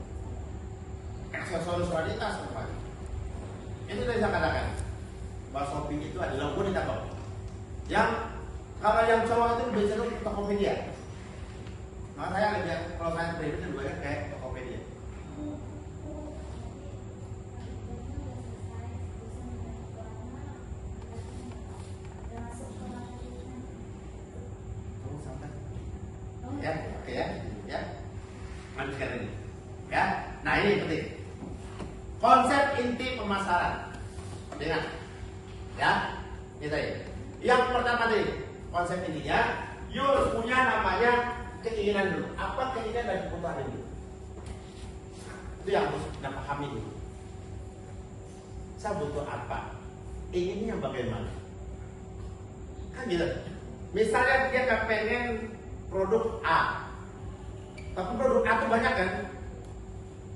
Aksesoris wanita semua. Itu tadi saya katakan bahwa Shopee itu adalah wanita banget. Yang kalau yang cowok itu lebih cenderung ke Tokopedia. Nah saya lebih, kalau saya pribadi lebih banyak kayak Tokopedia. Ya, oke ya, lanjutkan ini. Ya, nah ini penting. Konsep inti pemasaran. Ingat, ya, ini tadi. Yang pertama tadi, konsep intinya, you punya namanya keinginan dulu. Apa keinginan dan kebutuhan ini? Itu yang harus kita pahami dulu. Saya butuh apa? Inginnya bagaimana? Kan gitu. Misalnya dia nggak pengen produk A, tapi produk A itu banyak kan?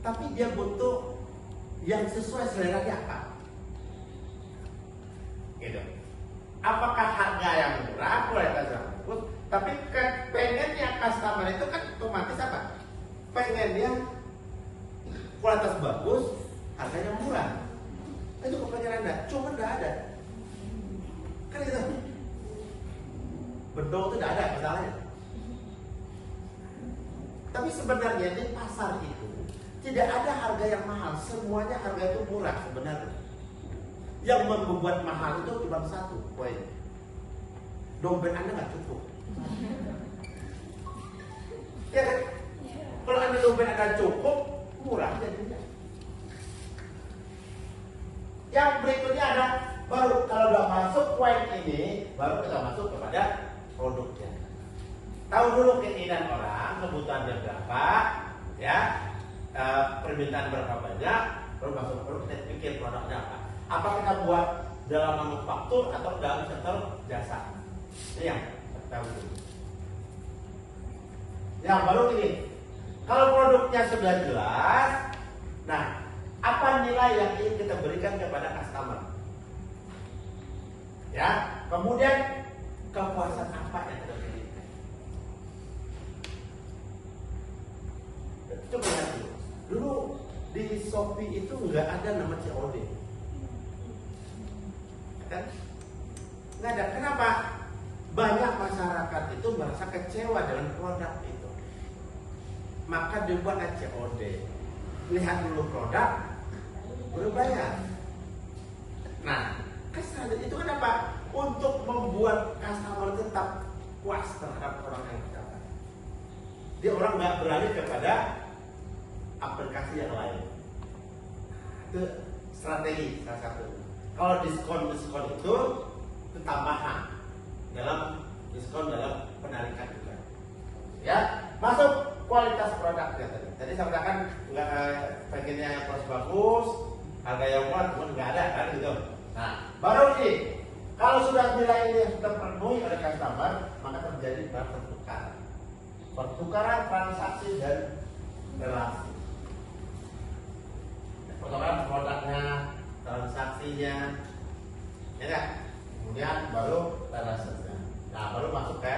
Tapi dia butuh yang sesuai selera dia apa? Gitu. Apakah harga yang murah, kualitas yang bagus? Tapi pengennya customer itu kan otomatis apa? Pengennya kualitas bagus, harganya murah. Itu kepengen Anda, cuma tidak ada. Kan gitu. Bedong itu tidak ada masalahnya. Tapi sebenarnya di pasar itu tidak ada harga yang mahal, semuanya harga itu murah sebenarnya. Yang membuat mahal itu cuma satu poin, dompet Anda nggak cukup. Ya kan? Kalau Anda dompet Anda cukup, murah jadinya. Yang berikutnya ada baru kalau udah masuk poin ini, baru kita masuk kepada produknya. Tahu dulu keinginan orang, kebutuhannya berapa, ya, permintaan berapa banyak, baru masuk produk, kita pikir produknya apa. Apa kita buat dalam manufaktur atau dalam sektor jasa? Ini yang tahu dulu. Yang baru ini, kalau produknya sudah jelas, nah, apa nilai yang ingin kita berikan kepada customer? Ya, kemudian kepuasan apa yang kita berikan? Coba lihat dulu. Dulu di Shopee itu nggak ada nama COD, kan? Nggak ada. Kenapa? Banyak masyarakat itu merasa kecewa dengan produk itu, maka dibuat COD. Lihat dulu produk, baru bayar. Nah, kesadaran itu kan apa? Untuk membuat customer tetap puas terhadap orang yang kita dapat. Dia orang nggak beralih kepada aplikasi yang lain. Itu strategi salah satu. Kalau diskon itu tambahan dalam diskon dalam penarikan juga. Ya, masuk kualitas produknya tadi. Tadi saya katakan nggak pengennya kualitas bagus, harga yang murah, cuma nggak ada kan gitu. Nah, baru ini kalau sudah nilai ini sudah terpenuhi oleh customer, maka terjadi pertukaran transaksi dan relasi. Pertukaran produknya, transaksinya, ya kan? Kemudian baru relasinya. Nah, baru masuk ke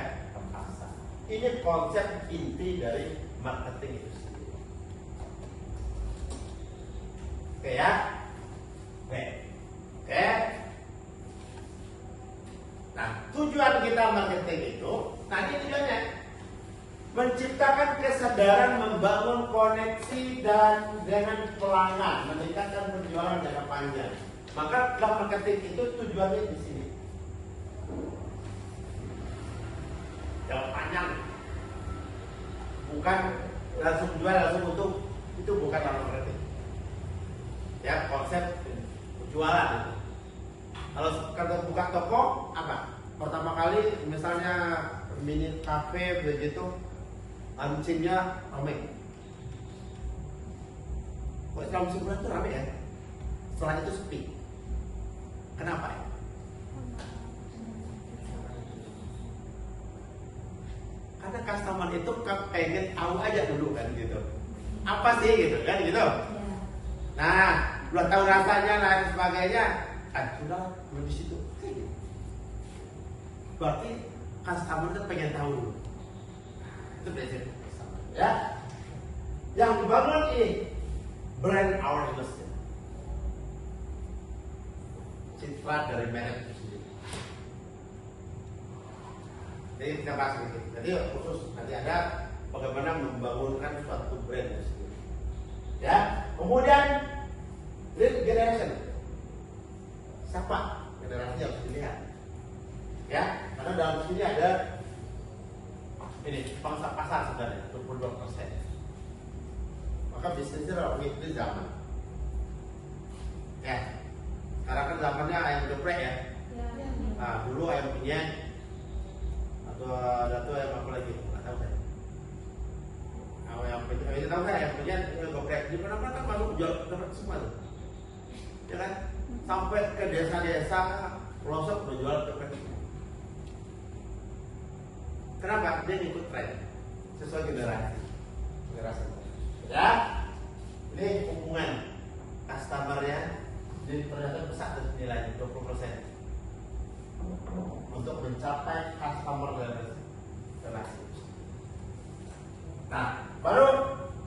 pasar. Ini konsep inti dari marketing itu sendiri. Oke ya? Oke. Nah, tujuan kita marketing itu, tadi tujuannya menciptakan kesadaran, membangun koneksi dan dengan pelanggan, meningkatkan penjualan jangka panjang. Maka dalam marketing itu tujuannya di sini. Jangka panjang, bukan langsung jual langsung untung, itu bukan dalam marketing. Ya, konsep jualan itu. Kalau kata buka toko apa? Pertama kali misalnya mini cafe begitu, launchingnya ramai. Kok dalam sebulan itu ramai ya? Setelah itu sepi. Kenapa? Karena customer itu pengen tahu aja dulu kan gitu. Apa sih gitu kan gitu. Nah, belum tahu rasanya dan sebagainya. Sudah belum di situ. Berarti customer itu pengen tahu dulu. Itu prinsip customer, ya. Yang dibangun ini brand awareness. Citra dari merek itu sendiri. Jadi kita bahas sedikit. Jadi khusus nanti ada bagaimana membangunkan suatu brand itu sendiri. Ya. Kemudian lead generation. Siapa generasi yang harus dilihat? Ya, karena dalam sini ada ini pangsa pasar sebenarnya 22%. Maka bisnisnya harus mengikuti zaman. Ya, sekarang kan zamannya ayam geprek ya. Nah, dulu ayam penyet atau ayam apa lagi? Nggak tahu saya. Ayam penyet tahu nggak? Ayam penyet geprek di mana-mana kan masuk jual dapat semua tuh. Ya kan? Sampai ke desa-desa pelosok menjual geprek. Kenapa? Dia ikut tren sesuai generasi. Ya, ini hubungan customernya jadi ternyata besar nilainya 20% untuk mencapai customer generasi. Nah, baru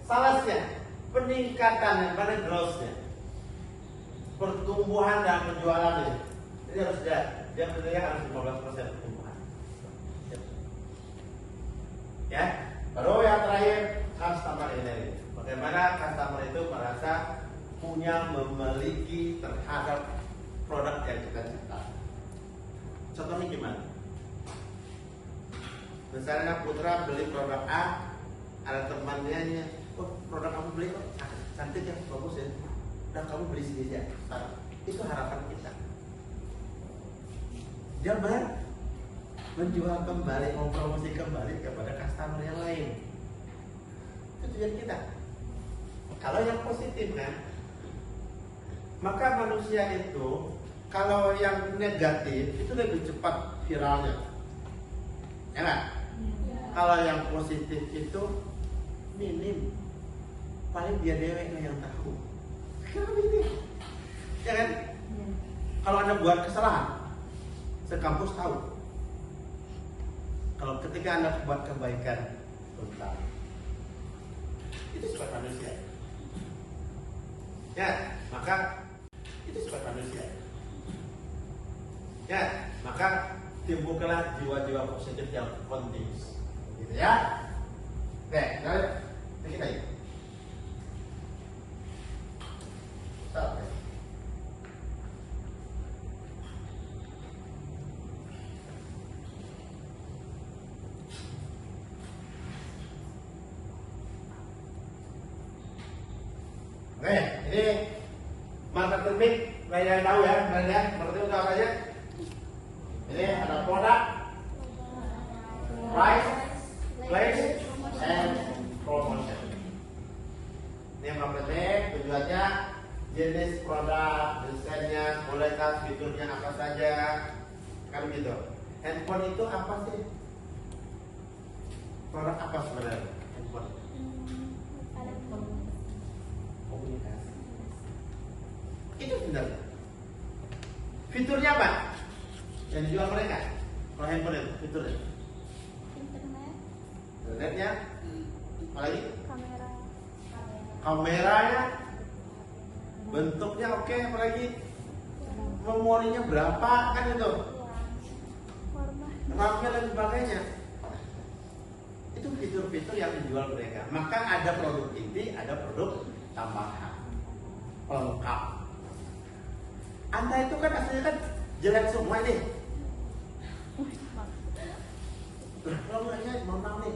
salesnya, peningkatan pada growth-nya, pertumbuhan dan penjualannya. Ini harus dia harus 15% pertumbuhan. Ya, baru yang terakhir customer ini. Bagaimana customer itu merasa memiliki terhadap produk yang kita ciptakan. Contohnya gimana? Misalnya Putra beli produk A, ada temannya, oh produk kamu beli kok cantik ya, bagus ya, dan kamu beli sendiri ya. Itu harapan kita. Dia menjual kembali, mempromosi kembali kepada customer yang lain. Itu tujuan kita. Kalau yang positif kan, maka manusia itu kalau yang negatif itu lebih cepat viralnya, ya kan? Kalau yang positif itu minim, paling dia dewek yang tahu. Karena minim, ya kan? Kalau Anda buat kesalahan, sekampus tahu. Kalau ketika Anda buat kebaikan, tentang itu sifat manusia. Ya, maka itu sifat manusia. Ya, maka timbulkanlah jiwa-jiwa positif yang penting, gitu ya. Oke, lalu kita ini. Oke. Oke, ini market termik, kalian tahu ya, market termik itu apa aja? Ini ada produk, price, place, and promotion. Ini market termik, tujuannya jenis produk, desainnya, kualitas, fiturnya apa saja, kan gitu. Handphone itu apa sih? Produk apa sebenarnya? Handphone. Komunikasi. Itu benar. Fiturnya apa? Yang dijual mereka. Kalau handphone itu fiturnya. Internetnya. Apa lagi? Kameranya. Bentuknya oke, apa lagi? Memorinya berapa kan itu? RAM-nya dan sebagainya. Itu fitur-fitur yang dijual mereka. Maka ada produk inti, ada produk tambahan, pelengkap. Anda itu kan aslinya kan jelek semua ini. Kalau enggaknya mohon maaf nih,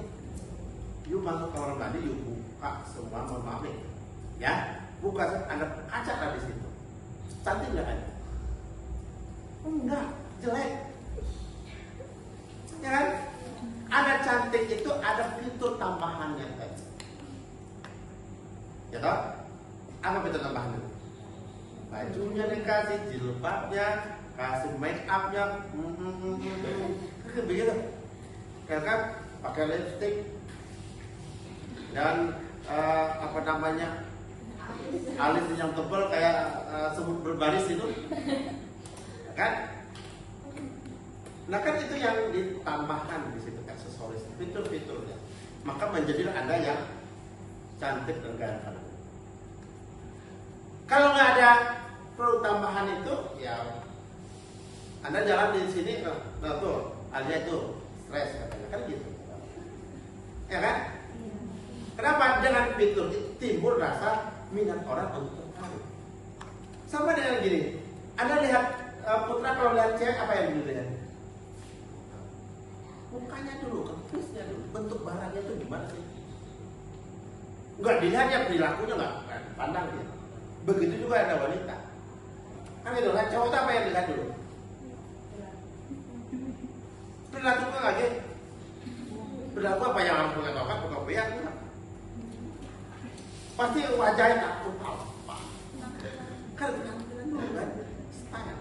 you masuk kamar mandi, you buka semua, mohon maaf nih, ya, buka Anda kaca lah di situ. Cantik nggak Anda? Enggak, jelek. Ya kan? Ada cantik itu ada fitur tambahannya kan? Ya toh? Apa fitur tambahannya? Bajunya dikasih, jilbabnya, kasih make upnya, kan begitu, ya kan, pakai lipstick dan apa namanya, alis yang tebal kayak semut berbaris itu, kan? Nah kan itu yang ditambahkan di situ aksesoris, fitur-fiturnya, maka menjadi Anda yang cantik dan ganteng. Kalau nggak ada perlu tambahan itu, ya Anda jalan di sini, nah tuh, Alia itu stres katanya, kan gitu, ya kan? Kenapa? Dengan fitur itu timbul rasa minat orang untuk tertarik. Sama dengan gini, Anda lihat putra kalau lihat cewek apa yang dilihat? Mukanya dulu, kepusnya dulu, bentuk barangnya itu gimana sih? Enggak dilihat ya perilakunya nggak pandang dia. Begitu juga ada wanita. Kan gitu kan, cowok itu apa yang dilihat dulu? Perilaku kan lagi. Perilaku apa yang harus punya tongkat, bukan pihak enggak. Pasti wajahnya takut apa? Kan penampilan dulu kan, style.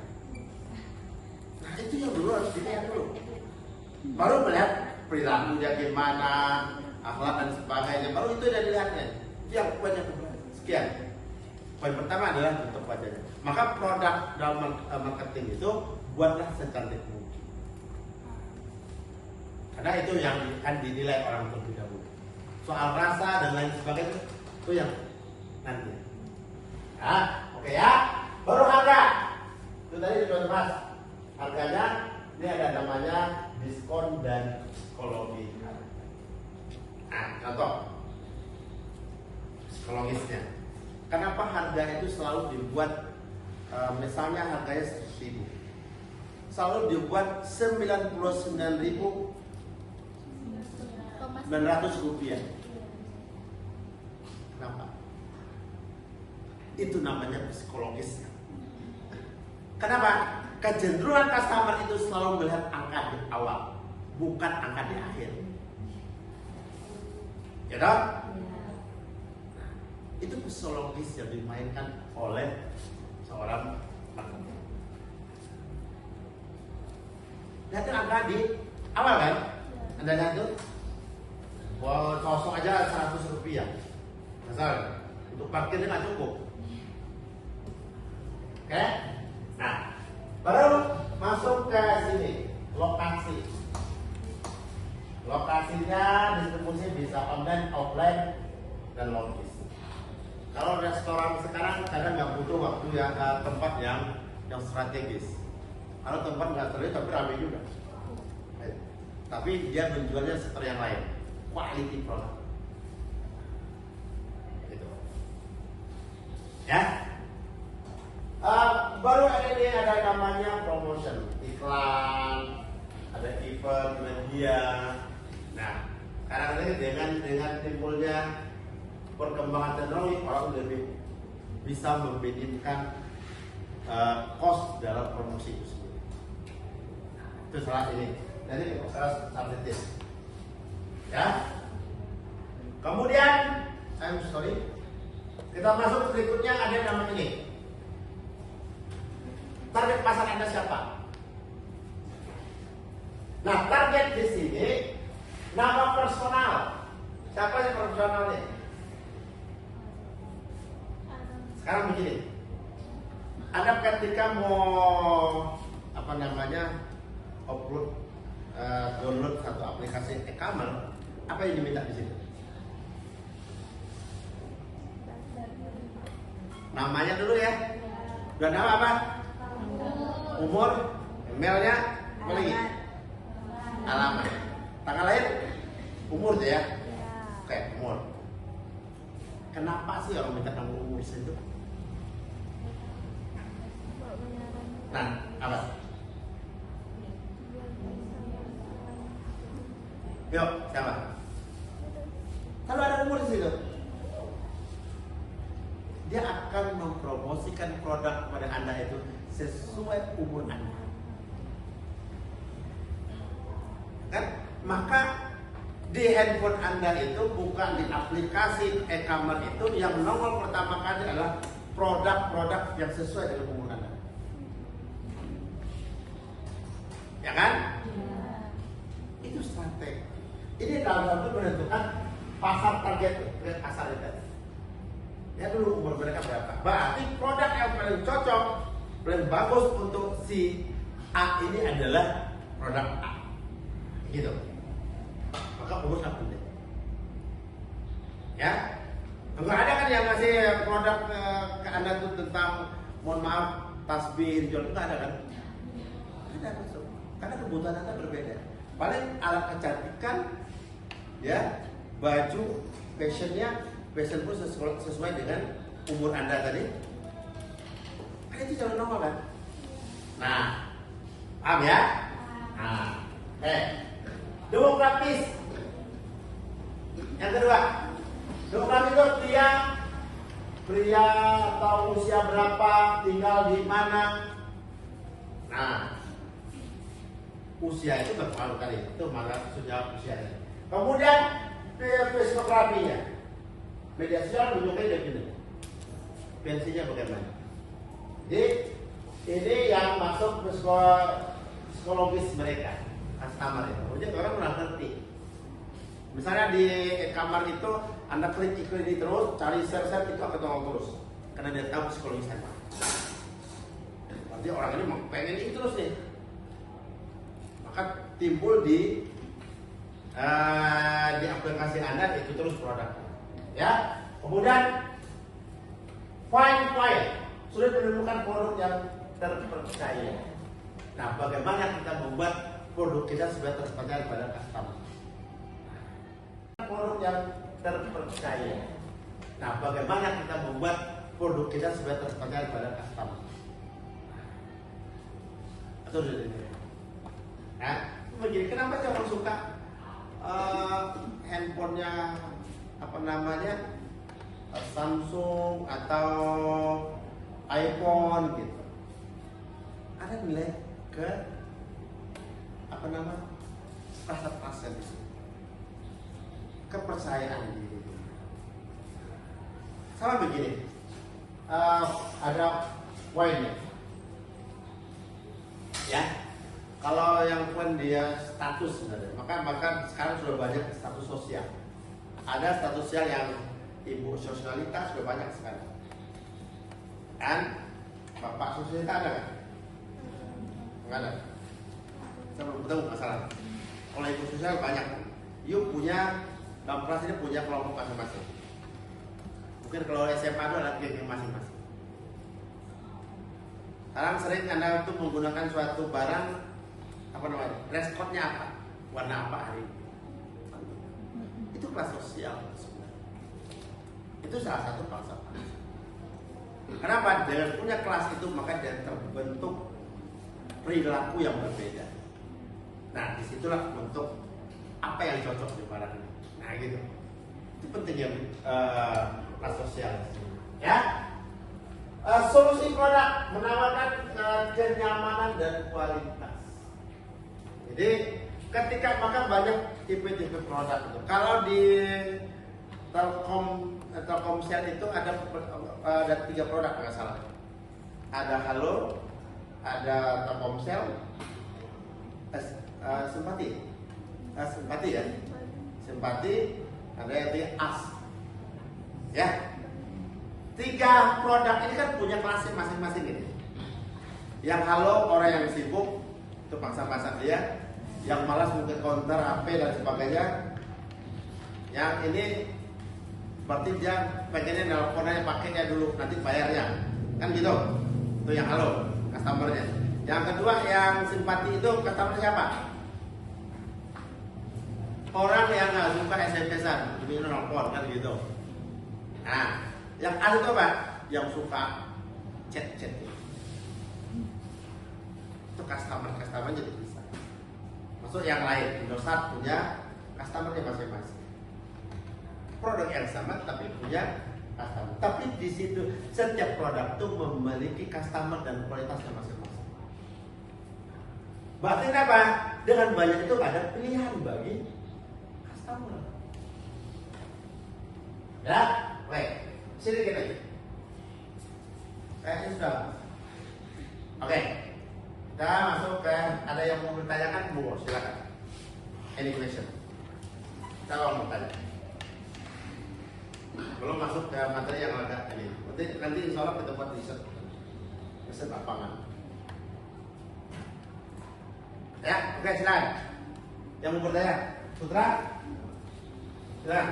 Nah itu yang dulu harus dilihat dulu. Baru melihat perilakunya gimana, akhlak dan sebagainya. Baru itu yang dilihatnya. Itu yang banyak. Sekian. Poin pertama adalah bentuk wajahnya. Maka produk dalam marketing itu buatlah secantik mungkin. Karena itu yang akan dinilai orang terlebih dahulu. Soal rasa dan lain sebagainya itu yang nanti. Nah, oke ya. Baru harga. Itu tadi sudah dibahas. Harganya ini ada namanya diskon dan psikologi. Nah, contoh psikologisnya. Kenapa harga itu selalu dibuat misalnya harganya 100.000, selalu dibuat 99.900 rupiah. Kenapa? Itu namanya psikologisnya. Kenapa? Kecenderungan customer itu selalu melihat angka di awal, bukan angka di akhir. Ya dong? Itu psikologis yang dimainkan oleh seorang marketer. Lihat angka di awal kan? Anda lihat tuh, wah kosong aja 100 rupiah. Misal untuk parkirnya nggak cukup. Oke? Nah, baru masuk ke sini, lokasi. Lokasinya distribusi bisa online, offline, dan logis. Kalau restoran sekarang kadang nggak butuh waktu ya tempat yang strategis. Kalau tempat nggak strategis tapi ramai juga. Tapi dia menjualnya seperti yang lain, quality product. Gitu. Ya. Baru ada namanya promotion, iklan, ada event, media. Nah, kadang-kadang dengan timbulnya perkembangan teknologi, orang lebih bisa membandingkan cost dalam promosi itu sendiri. Itu salah ini. Jadi salah subjektif. Ya. Kemudian, kita masuk berikutnya ada nama ini. Target pasar Anda siapa? Nah, target di sini nama personal. Siapa yang personalnya? Sekarang begini, Anda ketika mau upload, download satu aplikasi e-commerce, apa yang diminta di situ? Namanya dulu ya. Dan nama apa? Umur, emailnya, apa lagi? Alamat. Tanggal lahir, umur tuh ya. Oke, umur. Kenapa sih orang minta nomor umur itu? Nah, apa? Yuk, siapa? Kalau ada umur di situ, dia akan mempromosikan produk kepada Anda itu sesuai umur Anda. Kan? Maka di handphone Anda itu bukan di aplikasi e-commerce itu yang nomor pertama kali adalah produk-produk yang sesuai dengan umur Anda. ya kan? Itu strategi. Ini dalam satu menentukan pasar target pasar itu. Ya dulu umur mereka berapa? Berarti produk yang paling cocok, paling bagus untuk si A ini adalah produk A, gitu. Maka umur sangat penting. Ya, enggak ada kan yang ngasih produk ke Anda tuh tentang, mohon maaf, tasbih dijual, enggak ada kan? Ada masuk, karena kebutuhan Anda berbeda. Paling alat kecantikan, ya, baju, fashion pun sesuai dengan umur Anda tadi. Kan itu jalan normal kan? Nah, paham ya? Nah, demokratis. Yang kedua, demokratis itu pria atau usia berapa, tinggal di mana. Nah, usia itu berpengaruh tadi, itu malah sudah usianya. Kemudian psikografinya, media sosial menunjukkan definisi. Pensinya bagaimana? Jadi ini yang masuk psikologis mereka, customer itu. Jadi orang udah ngerti. Misalnya di kamar itu Anda klik ini terus, cari share itu akan tolong terus, karena dia tahu psikologis Anda. Berarti orang ini mau pengen ini terus nih. Maka timbul di aplikasi Anda itu terus produk. Ya. Kemudian find sudah menemukan produk yang terpercaya. Nah, bagaimana kita membuat produk kita supaya terpercaya pada customer? Produk yang terpercaya. Nah, bagaimana kita membuat produk kita supaya terpercaya pada customer? Atau nah, begini, kenapa sih orang suka handphonenya apa namanya Samsung atau iPhone gitu? Ada nilai ke apa nama rasa di situ, kepercayaan diri. Sama begini, ada poinnya, ya. Kalau yang poin dia status sebenarnya, maka sekarang sudah banyak status sosial. Ada status sosial yang ibu sosialitas sudah banyak sekarang. Kan? Bapak sosialitas ada kan? Enggak ada. Saya belum tahu masalah. Kalau ibu sosial banyak. Yuk punya, dalam kelas ini punya kelompok masing-masing. Mungkin kalau SMA itu ada geng masing-masing. Sekarang sering Anda untuk menggunakan suatu barang, apa namanya, dress code-nya apa, warna apa hari ini. Itu kelas sosial sebenarnya. Itu salah satu falsafah. Kenapa? Dengan punya kelas itu maka dia terbentuk perilaku yang berbeda. Nah, disitulah bentuk apa yang cocok di barang ini. Nah, gitu. Itu pentingnya kelas sosial. Ya. Solusi produk menawarkan kenyamanan dan kualitas. Jadi ketika maka banyak tipe-tipe produk itu. Kalau di Telkomsel itu ada 3 produk nggak salah. Ada Halo, ada Telkomsel, Simpati, Simpati ya, Simpati, ada yang di As, ya. 3 produk ini kan punya kelas masing-masing ini. Yang Halo orang yang sibuk itu paksa-paksa dia, yang malas mungkin counter HP dan sebagainya. Yang ini berarti dia pengennya nelponnya pakainya dulu, nanti bayarnya, kan gitu. Itu yang Halo, customernya. Yang kedua yang Simpati itu customer siapa? Orang yang nggak suka SMS-an, demi nelpon kan gitu. Nah, yang A itu apa? Yang suka chat. Itu customer jadi bisa. Masuk yang lain, Indosat punya customernya masing-masing. Produk yang sama tapi punya customer. Tapi di situ setiap produk itu memiliki customer dan kualitasnya masing-masing. Berarti apa? Dengan banyak itu ada pilihan bagi customer. Ya, baik. Sini kita lagi. Ini sudah. Oke. Kita masuk ke ada yang mau bertanyakan, Bu, silakan. Any question? Kita mau bertanya. Belum masuk ke materi yang agak ini. Nanti insya Allah kita buat riset lapangan. Ya, oke, silakan. Yang mau bertanya, Putra? Silakan.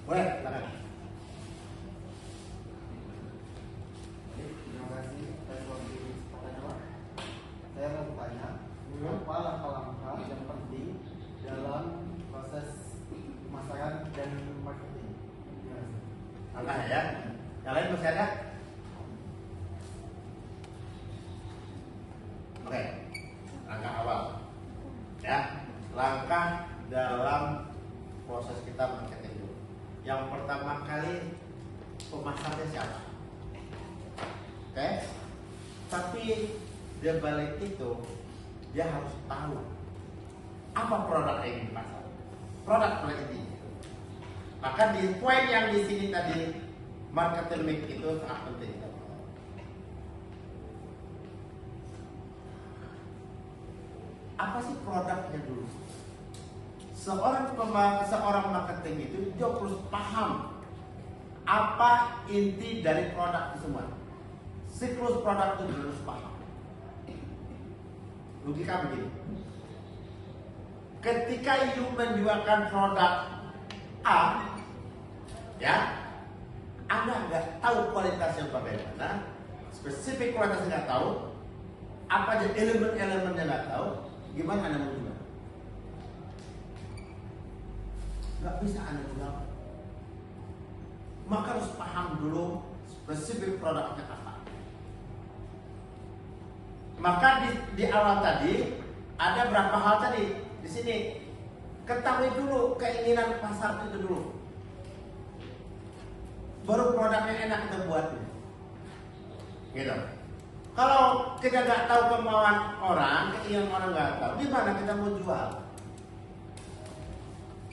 Boleh, silakan. Terima kasih atas waktu kesempatan Pak. Saya mau bertanya, apa langkah-langkah yang penting dalam proses pemasaran dan marketing? Terima kasih. Langkah ya. Yang lain masih ada? Oke. Langkah awal. Ya. Langkah dalam proses kita marketing dulu. Yang pertama kali pemasarnya siapa? Oke. Tapi dia balik itu dia harus tahu apa produk yang dipasar. Produk paling inti. Maka di poin yang di sini tadi marketing mix itu sangat penting. Apa sih produknya dulu? Seorang marketing itu dia harus paham apa inti dari produk itu semua. Siklus produk itu harus paham. Logika begini. Ketika you menjualkan produk A, ya, Anda nggak tahu kualitasnya bagaimana, spesifik kualitasnya nggak tahu, apa aja elemen-elemennya nggak tahu, gimana Anda mau jual? Nggak bisa Anda jual. Maka harus paham dulu spesifik produknya apa. Maka di awal tadi ada berapa hal tadi di sini. Ketahui dulu keinginan pasar itu dulu. Baru produknya enak kita buatnya. Gitu. Kalau kita nggak tahu kemauan orang, keinginan orang nggak tahu, di mana kita mau jual?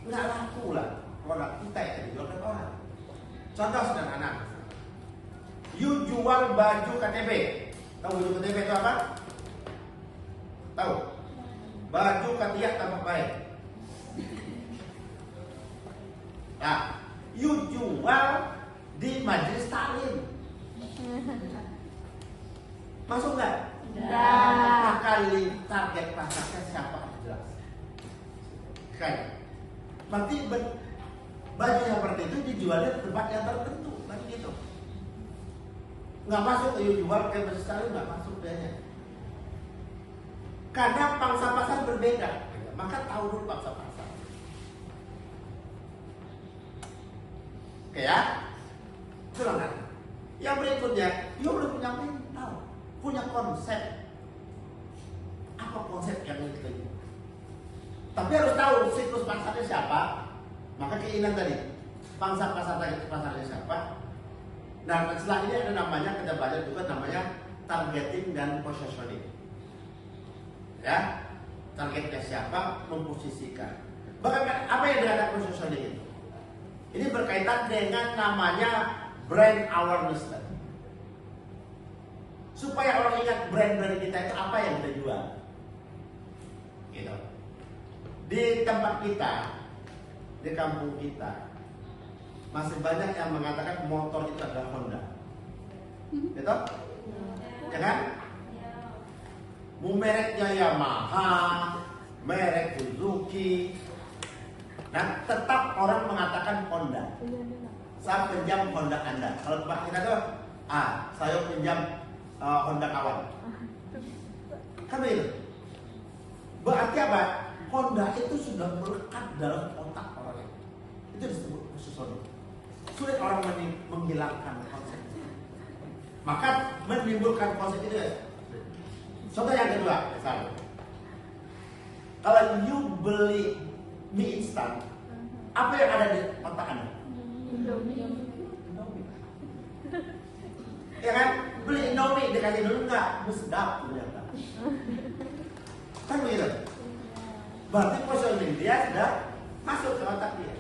Nggak laku lah produk kita yang dijualkan orang. Contoh sederhana. You jual baju KTP. Tahu baju KTP itu apa? Tahu? Baju ketiak tampak baik. Nah, you jual di majelis taklim. Masuk nggak? Nggak. Maka target pasarnya siapa jelas. Kayak, berarti baju yang seperti itu dijualnya di tempat yang tertentu, berarti gitu. Nggak masuk you jual ke majelis taklim, nggak masuk biasanya. Karena pangsa pasar berbeda, maka tahu dulu pangsa pasar. Oke ya, silakan. Yang berikutnya, you belum punya mental, punya konsep. Apa konsep yang ingin kita jual? Tapi harus tahu siklus pasarnya siapa. Maka keinginan tadi, pangsa pasar target pasarnya siapa. Nah, setelah ini ada namanya, kita baca juga namanya targeting dan positioning. Ya, targetnya siapa, memposisikan. Bahkan apa yang dikatakan positioning itu? Ini berkaitan dengan namanya brand awareness tadi. Supaya orang ingat brand-brand kita itu apa yang kita jual. Gitu. Di tempat kita, di kampung kita, masih banyak yang mengatakan motor itu adalah Honda. Gitu? Ya kan? Mereknya Yamaha, merek Suzuki. Nah, tetap orang mengatakan Honda. Saya pinjam Honda Anda. Kalau tempat kita tuh, saya pinjam Honda kawan. Kan begitu. Berarti apa? Honda itu sudah melekat dalam otak orang. Itu disebut positioning. Sulit orang menghilangkan konsep. Maka menimbulkan konsep itu ya. Contoh yang kedua, misalnya, kalau you beli mie instan, apa yang ada di otak Anda? Indomie. Ya kan? Beli Indomie dikasih dulu enggak? Sedap ternyata. Kan begitu? Berarti positioning dia sudah masuk ke otak dia.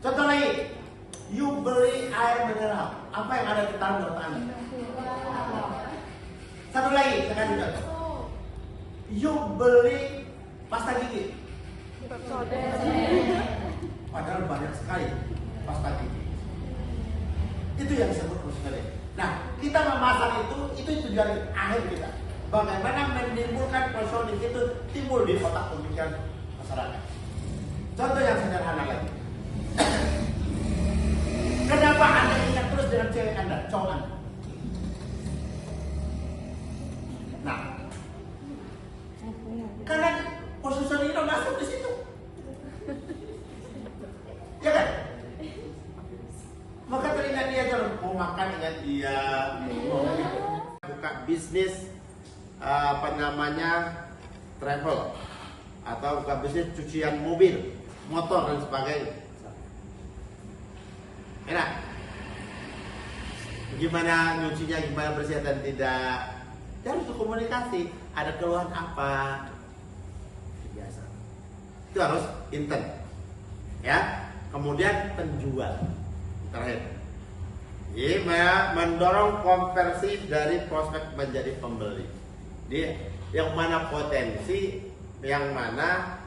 Contoh lagi, you beli air mineral, apa yang ada di dalam otak Anda? Satu lagi, saya kasih contoh. Yuk beli pasta gigi. Padahal banyak sekali pasta gigi. Itu yang disebut sekali. Nah, kita memasak itu tujuan akhir kita. Bagaimana menimbulkan positioning itu timbul di otak pemikiran masyarakat. Contoh yang sederhana lagi. Kenapa Anda ingat terus dengan cewek Anda, cowok Anda? Nah, karena positioning itu masuk di situ. Ya kan? Maka teringat dia kalau mau makan ingat dia, mau buka bisnis travel atau buka bisnis cucian mobil, motor dan sebagainya. Enak. Gimana nyucinya, gimana bersih dan tidak. Dia harus komunikasi. Ada keluhan apa? Biasa. Itu harus intent. Ya. Kemudian penjual. Terakhir. Jadi mendorong konversi dari prospek menjadi pembeli. Dia yang mana potensi, yang mana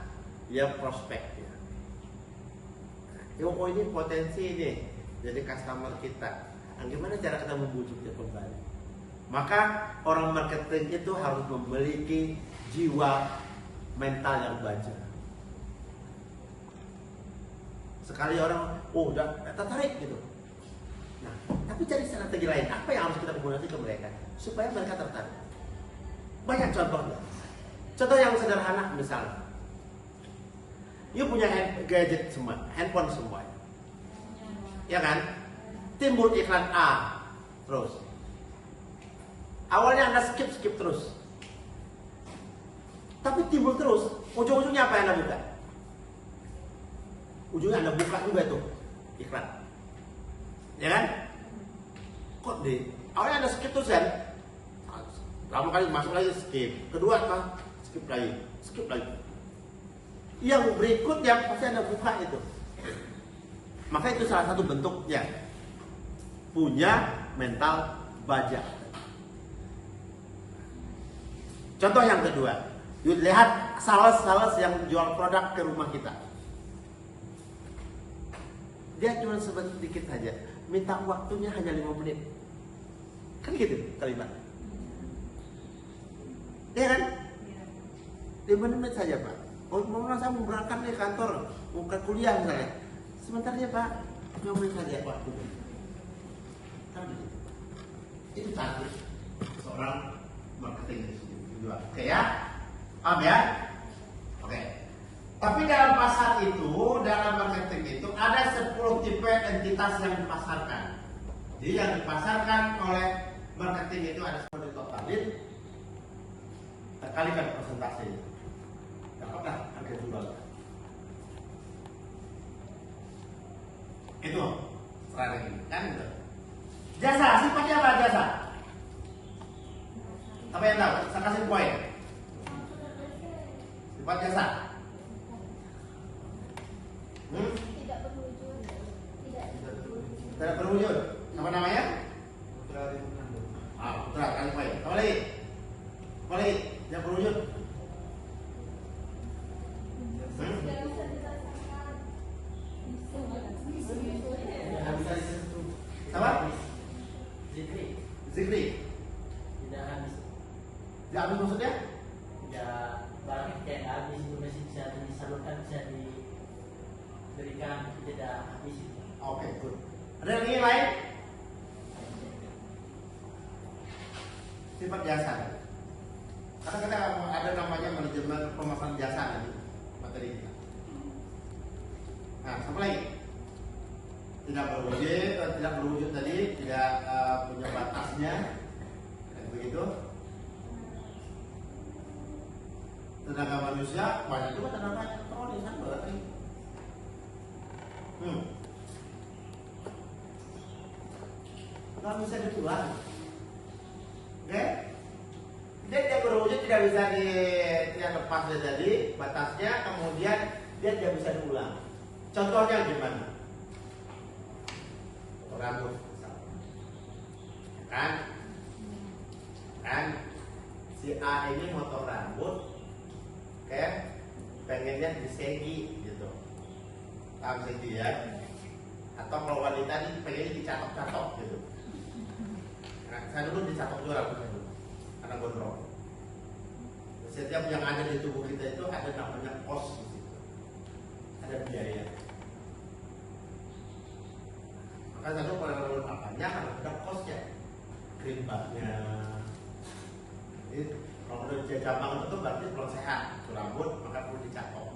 ya prospeknya. Oh ini potensi ini jadi customer kita. Nah, gimana cara kita membujuknya kembali? Maka orang marketing itu harus memiliki jiwa mental yang baja. Sekali orang, oh udah tertarik gitu. Nah, tapi cari strategi lain. Apa yang harus kita komunikasi ke mereka supaya mereka tertarik? Banyak contohnya. Contoh yang sederhana misalnya, you punya gadget semua, handphone semua, ya kan? Timbul iklan A terus. Awalnya Anda skip terus, tapi timbul terus. Ujung-ujungnya apa yang Anda buka? Ujungnya Anda buka juga itu iklan, ya kan? Kok deh? Awalnya Anda skip terus kan? Lama kali masuk lagi skip. Kedua apa? Skip lagi. Yang berikutnya pasti Anda buka itu. Maka itu salah satu bentuknya punya mental baja. Contoh yang kedua, lihat sales yang jual produk ke rumah kita. Dia cuma sedikit saja, minta waktunya hanya 5 menit. Kan gitu kalimat. Ya kan? 5 menit saja Pak. Oh, saya mau berangkat nih kantor, mau ke kuliah misalnya. Sebentar ya Pak, 5 menit saja Pak. Kan gitu. Itu satu seorang marketing. Oke ya? Paham ya? Oke. Tapi dalam pasar itu, dalam marketing itu ada 10 tipe entitas yang dipasarkan. Jadi yang dipasarkan oleh marketing itu ada 10 totalin. Kalikan persentase itu. Dapatlah harga jual. Itu strategi kan gitu. Jasa, sifatnya apa jasa? Apa yang tahu? Saya kasih poin. Sifat jasa. Tidak berwujud. Apa namanya? Putra kali poin. Apa lagi? Yang berwujud. Apa? Zikri. Tidak habis. Tidak habis maksudnya? Tidak barang kayak habis itu masih bisa disalurkan, bisa diberikan, tidak habis itu. Oke, good. Ada yang lain? Sifat jasa. Karena kita ada namanya manajemen pemasaran jasa nanti materi kita. Nah, apa lagi? Tidak berwujud tadi, tidak punya batasnya, dan begitu. Tenaga manusia banyak juga tenaga elektronik kan berarti. Nggak bisa diulang. Oke? Dia berwujud tidak bisa tidak lepas dari tadi batasnya, kemudian dia tidak bisa diulang. Contohnya gimana? Rambut, kan? A ini motong rambut, pengennya disegi gitu, paham segi ya? Atau kalau wanita ini pengennya dicatok-catok gitu. Nah, saya dulu dicatok juga rambutnya dulu, karena gondrong. Setiap yang ada di tubuh kita itu ada namanya kos di situ, ada biaya. Maka saya dulu kalau apanya harus ada kosnya, kerimbaknya. Jadi kalau udah jabang itu berarti belum sehat, itu rambut maka perlu dicatok.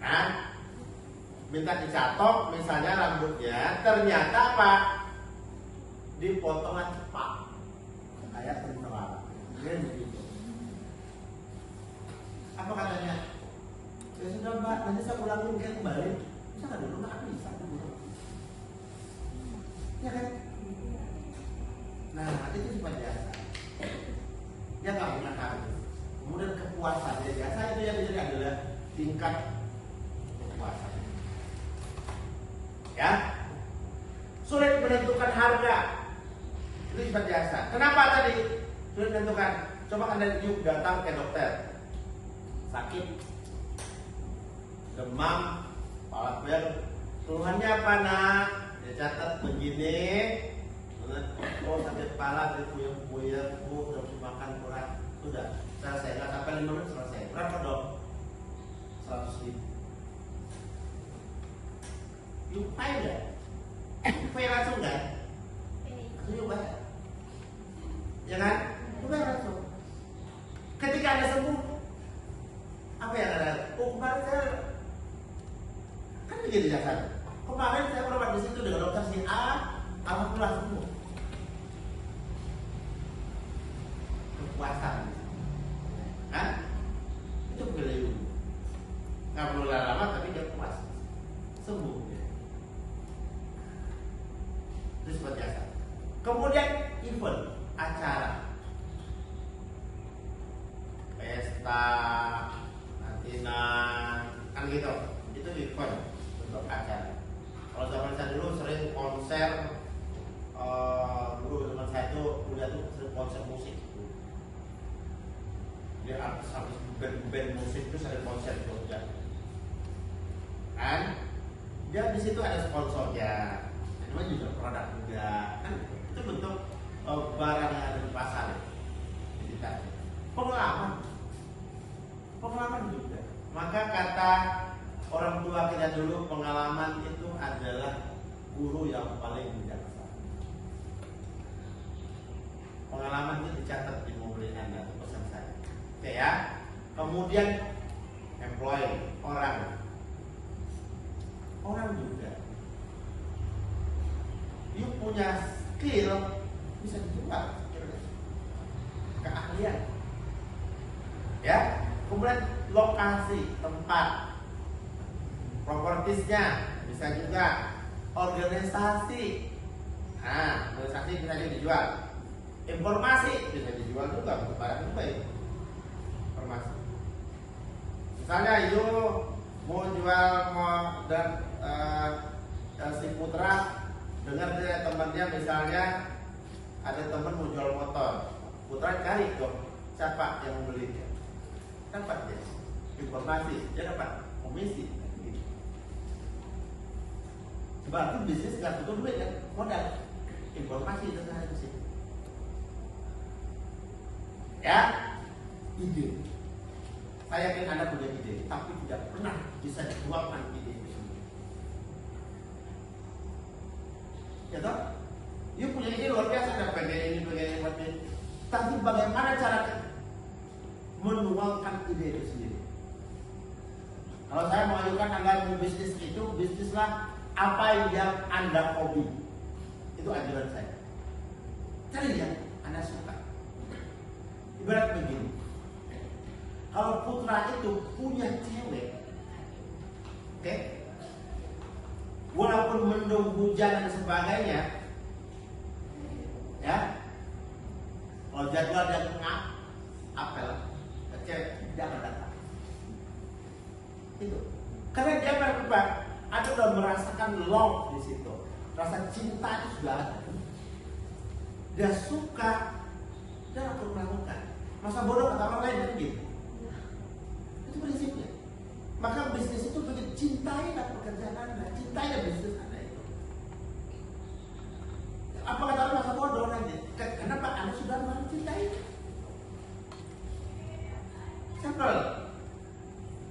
Nah, minta dicatok misalnya rambutnya, ternyata apa? Dipotongan cepat, kayak tentara. Begitu. Apa katanya? Ya sudah mbak, nanti saya ulangin kayak kembali. Bisa nggak dulu nggak bisa dulu. Ya kan? Nah, itu sifat jasa. Dia nggak punya habis. Kemudian kepuasan dia jasa itu yang jadi adalah tingkat kepuasan. Ya, sulit menentukan harga. Itu sifat jasa. Kenapa tadi? Sulit menentukan. Coba Anda yuk datang ke dokter. Sakit, demam, kepala puyeng. Keluhannya apa nak? Dia catat begini. Oh sakit kepala, dia puyeng-puyeng, udah makan kurang. Sudah, selesai. Nggak sampai 5 menit selesai. Berapa dong? 100.000. Yuk pay nggak? Pay langsung nggak? Langsung yuk bayar. Ya kan? Bayar langsung. Ketika Anda sembuh, apa yang ada? Oh kemarin saya kan begitu jasa. Kemarin saya berobat di situ dengan dokter si A, alhamdulillah sembuh. Kepuasan, kan? Itu beliau. Nggak perlu lama tapi dia puas, sembuh. Itu sebuah jasa. Kemudian event, acara, pesta, kan gitu, itu event untuk acara. Kalau zaman saya dulu sering konser, dulu zaman saya tuh kuliah tuh sering konser musik. Jadi artis band musik itu sering konser di Jogja. Kan? Dia di situ ada sponsornya, namanya juga produk juga, kan itu bentuk barang yang ada di pasar. Jadi pengalaman juga. Maka kata orang tua kita dulu, pengalaman itu adalah guru yang paling bijaksana. Pengalaman itu dicatat di mobil Anda, itu pesan saya. Oke ya. Kemudian employee, orang juga. You punya skill bisa dijual, keahlian. Ya. Kemudian lokasi, tempat, propertisnya bisa juga, organisasi. Nah, organisasi bisa dijual. Informasi bisa dijual juga, barang juga itu. Informasi. Misalnya you mau jual dan si Putra dengar dari temannya, misalnya ada teman mau jual motor, Putra cari dong siapa yang mau beli. Dapat dia informasi, dia dapat komisi. Berarti bisnis nggak butuh duit kan, modal, informasi itu saya di sini. Ya, ide. Saya yakin Anda punya ide, tapi tidak pernah bisa dituangkan ide itu sendiri. Ya toh? You punya ide luar biasa, ada pengen ini, tapi bagaimana cara menuangkan ide itu sendiri? Kalau saya mengajukan Anda berbisnis itu, bisnislah apa yang Anda hobi. Itu anjuran saya. Cari yang Anda suka. Ibarat begini, kalau Putra itu punya cewek, oke, walaupun mendung, hujan dan sebagainya, ya, kalau jadwal dia tengah, apel, cewek jangan datang. Itu karena dia berubah, Anda sudah merasakan love di situ, rasa cinta itu sudah ada. Dia suka jangan perlu melakukan. Masa bodoh kata orang lain kan gitu. Itu prinsipnya. Maka bisnis itu begitu, cintailah pekerjaan Anda, cintailah bisnis Anda itu. Apa kata orang masa bodoh nanti? Kenapa Anda sudah mencintai? Simple.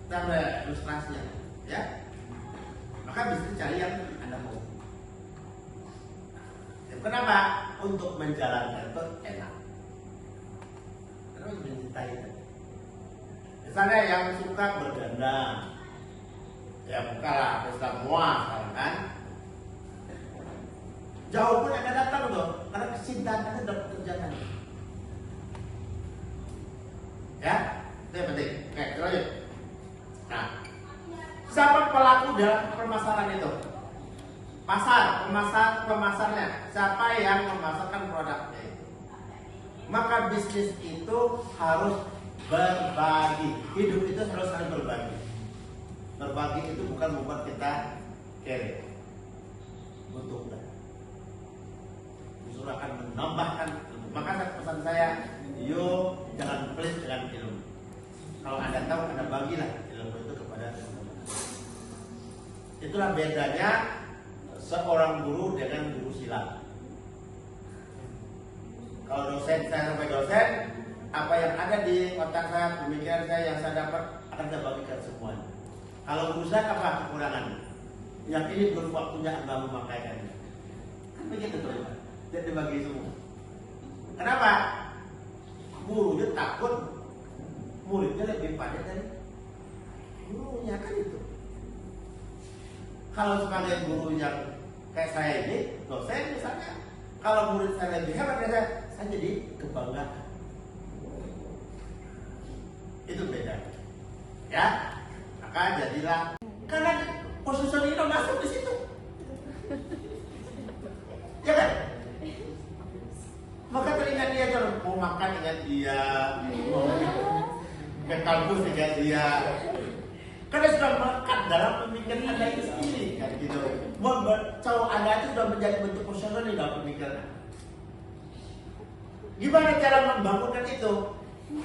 Kita ada ilustrasinya, ya. Maka bisnis cari yang Anda mau. Kenapa? Untuk menjalankan itu enak. Karena mencintai. Misalnya yang suka berdandan, ya bukalah pesta muas sekarang kan. Jauh pun Anda datang loh, karena kecintaan Anda sudah pekerjaan. Ya, itu yang penting. Oke, lanjut. Nah, siapa pelaku dalam permasalahan itu? Pasar, pemasarnya. Siapa yang memasarkan produknya itu? Maka bisnis itu harus berbagi. Hidup itu harus saling berbagi. Berbagi itu bukan membuat kita kere, butuh. Justru akan menambahkan ilmu. Maka pesan saya, yuk jangan pelit dengan ilmu. Kalau Anda tahu, Anda bagilah ilmu itu kepada teman-teman. Itulah bedanya seorang guru dengan guru silat. Kalau dosen, saya sampai dosen, apa yang ada di otak saya, pemikiran saya yang saya dapat akan saya bagikan semuanya. Kalau guru silat apa kekurangannya? Yang ini belum waktunya Anda memakaikannya. Kan begitu teman-teman. Dia dibagi semua. Kenapa? Gurunya takut muridnya lebih pandai dari gurunya, kan itu. Kalau sebagai guru yang kayak saya ini, dosen misalnya, kalau murid saya lebih hebat dari saya jadi kebanggaan. Itu beda. Ya, maka jadilah, karena positioning itu masuk di situ. Ya kan? Maka teringat dia kalau mau makan ingat dia, mau ke kampus ingat dia. Karena sudah melekat dalam pemikiran Anda itu sendiri, kan gitu. Cowok Anda itu sudah menjadi bentuk personal di dalam pemikiran. Gimana cara membangunkan itu?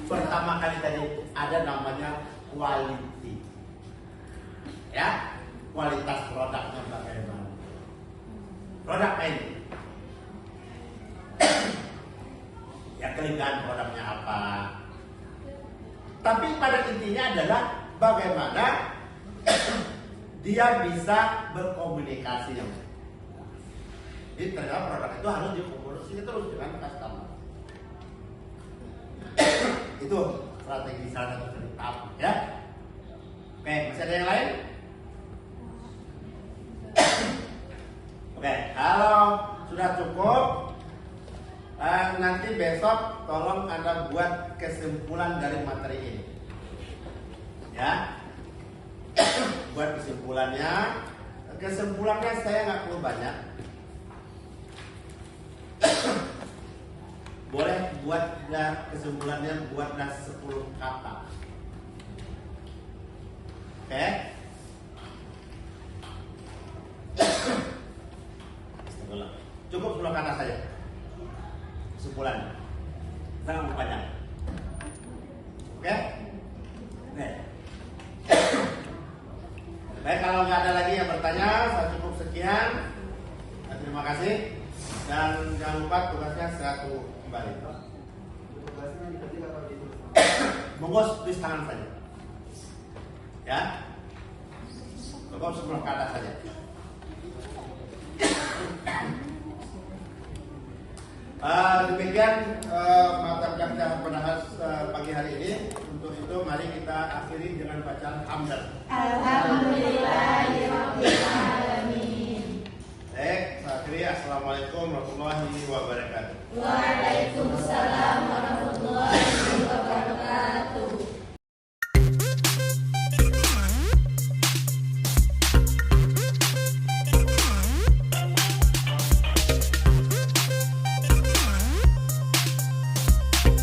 Pertama kali tadi ada namanya quality, ya, kualitas produknya bagaimana? Produk ini, ya kelebihan produknya apa? Tapi pada intinya adalah bagaimana dia bisa berkomunikasi yang baik. Jadi ternyata produk itu harus dikomunikasi terus dengan customer. Itu strategi salah satu dari tahap, ya. Oke, masih ada yang lain? Oke, kalau sudah cukup, nanti besok tolong Anda buat kesimpulan dari materi ini. Ya, buat kesimpulannya. Kesimpulannya saya nggak perlu banyak. Boleh buat kesimpulannya buatlah 10 kata. Oke? Cukup 10 kata saja. Kesimpulannya. Jangan banyak. Oke? Nih. Baik, kalau nggak ada lagi yang bertanya, saya cukup sekian. Terima kasih. Dan jangan lupa tugasnya satu kembali. Tugasnya diketik atau ditulis? Monggo tulis tangan saja. Ya. Cukup 10 kata saja. Demikian mata kuliah kita pada pagi hari ini. Untuk itu mari kita akhiri dengan bacaan hamdan. Alhamdulillahirabbil alamin. Baik, saya akhiri. Assalamualaikum warahmatullahi wabarakatuh. Waalaikumsalam.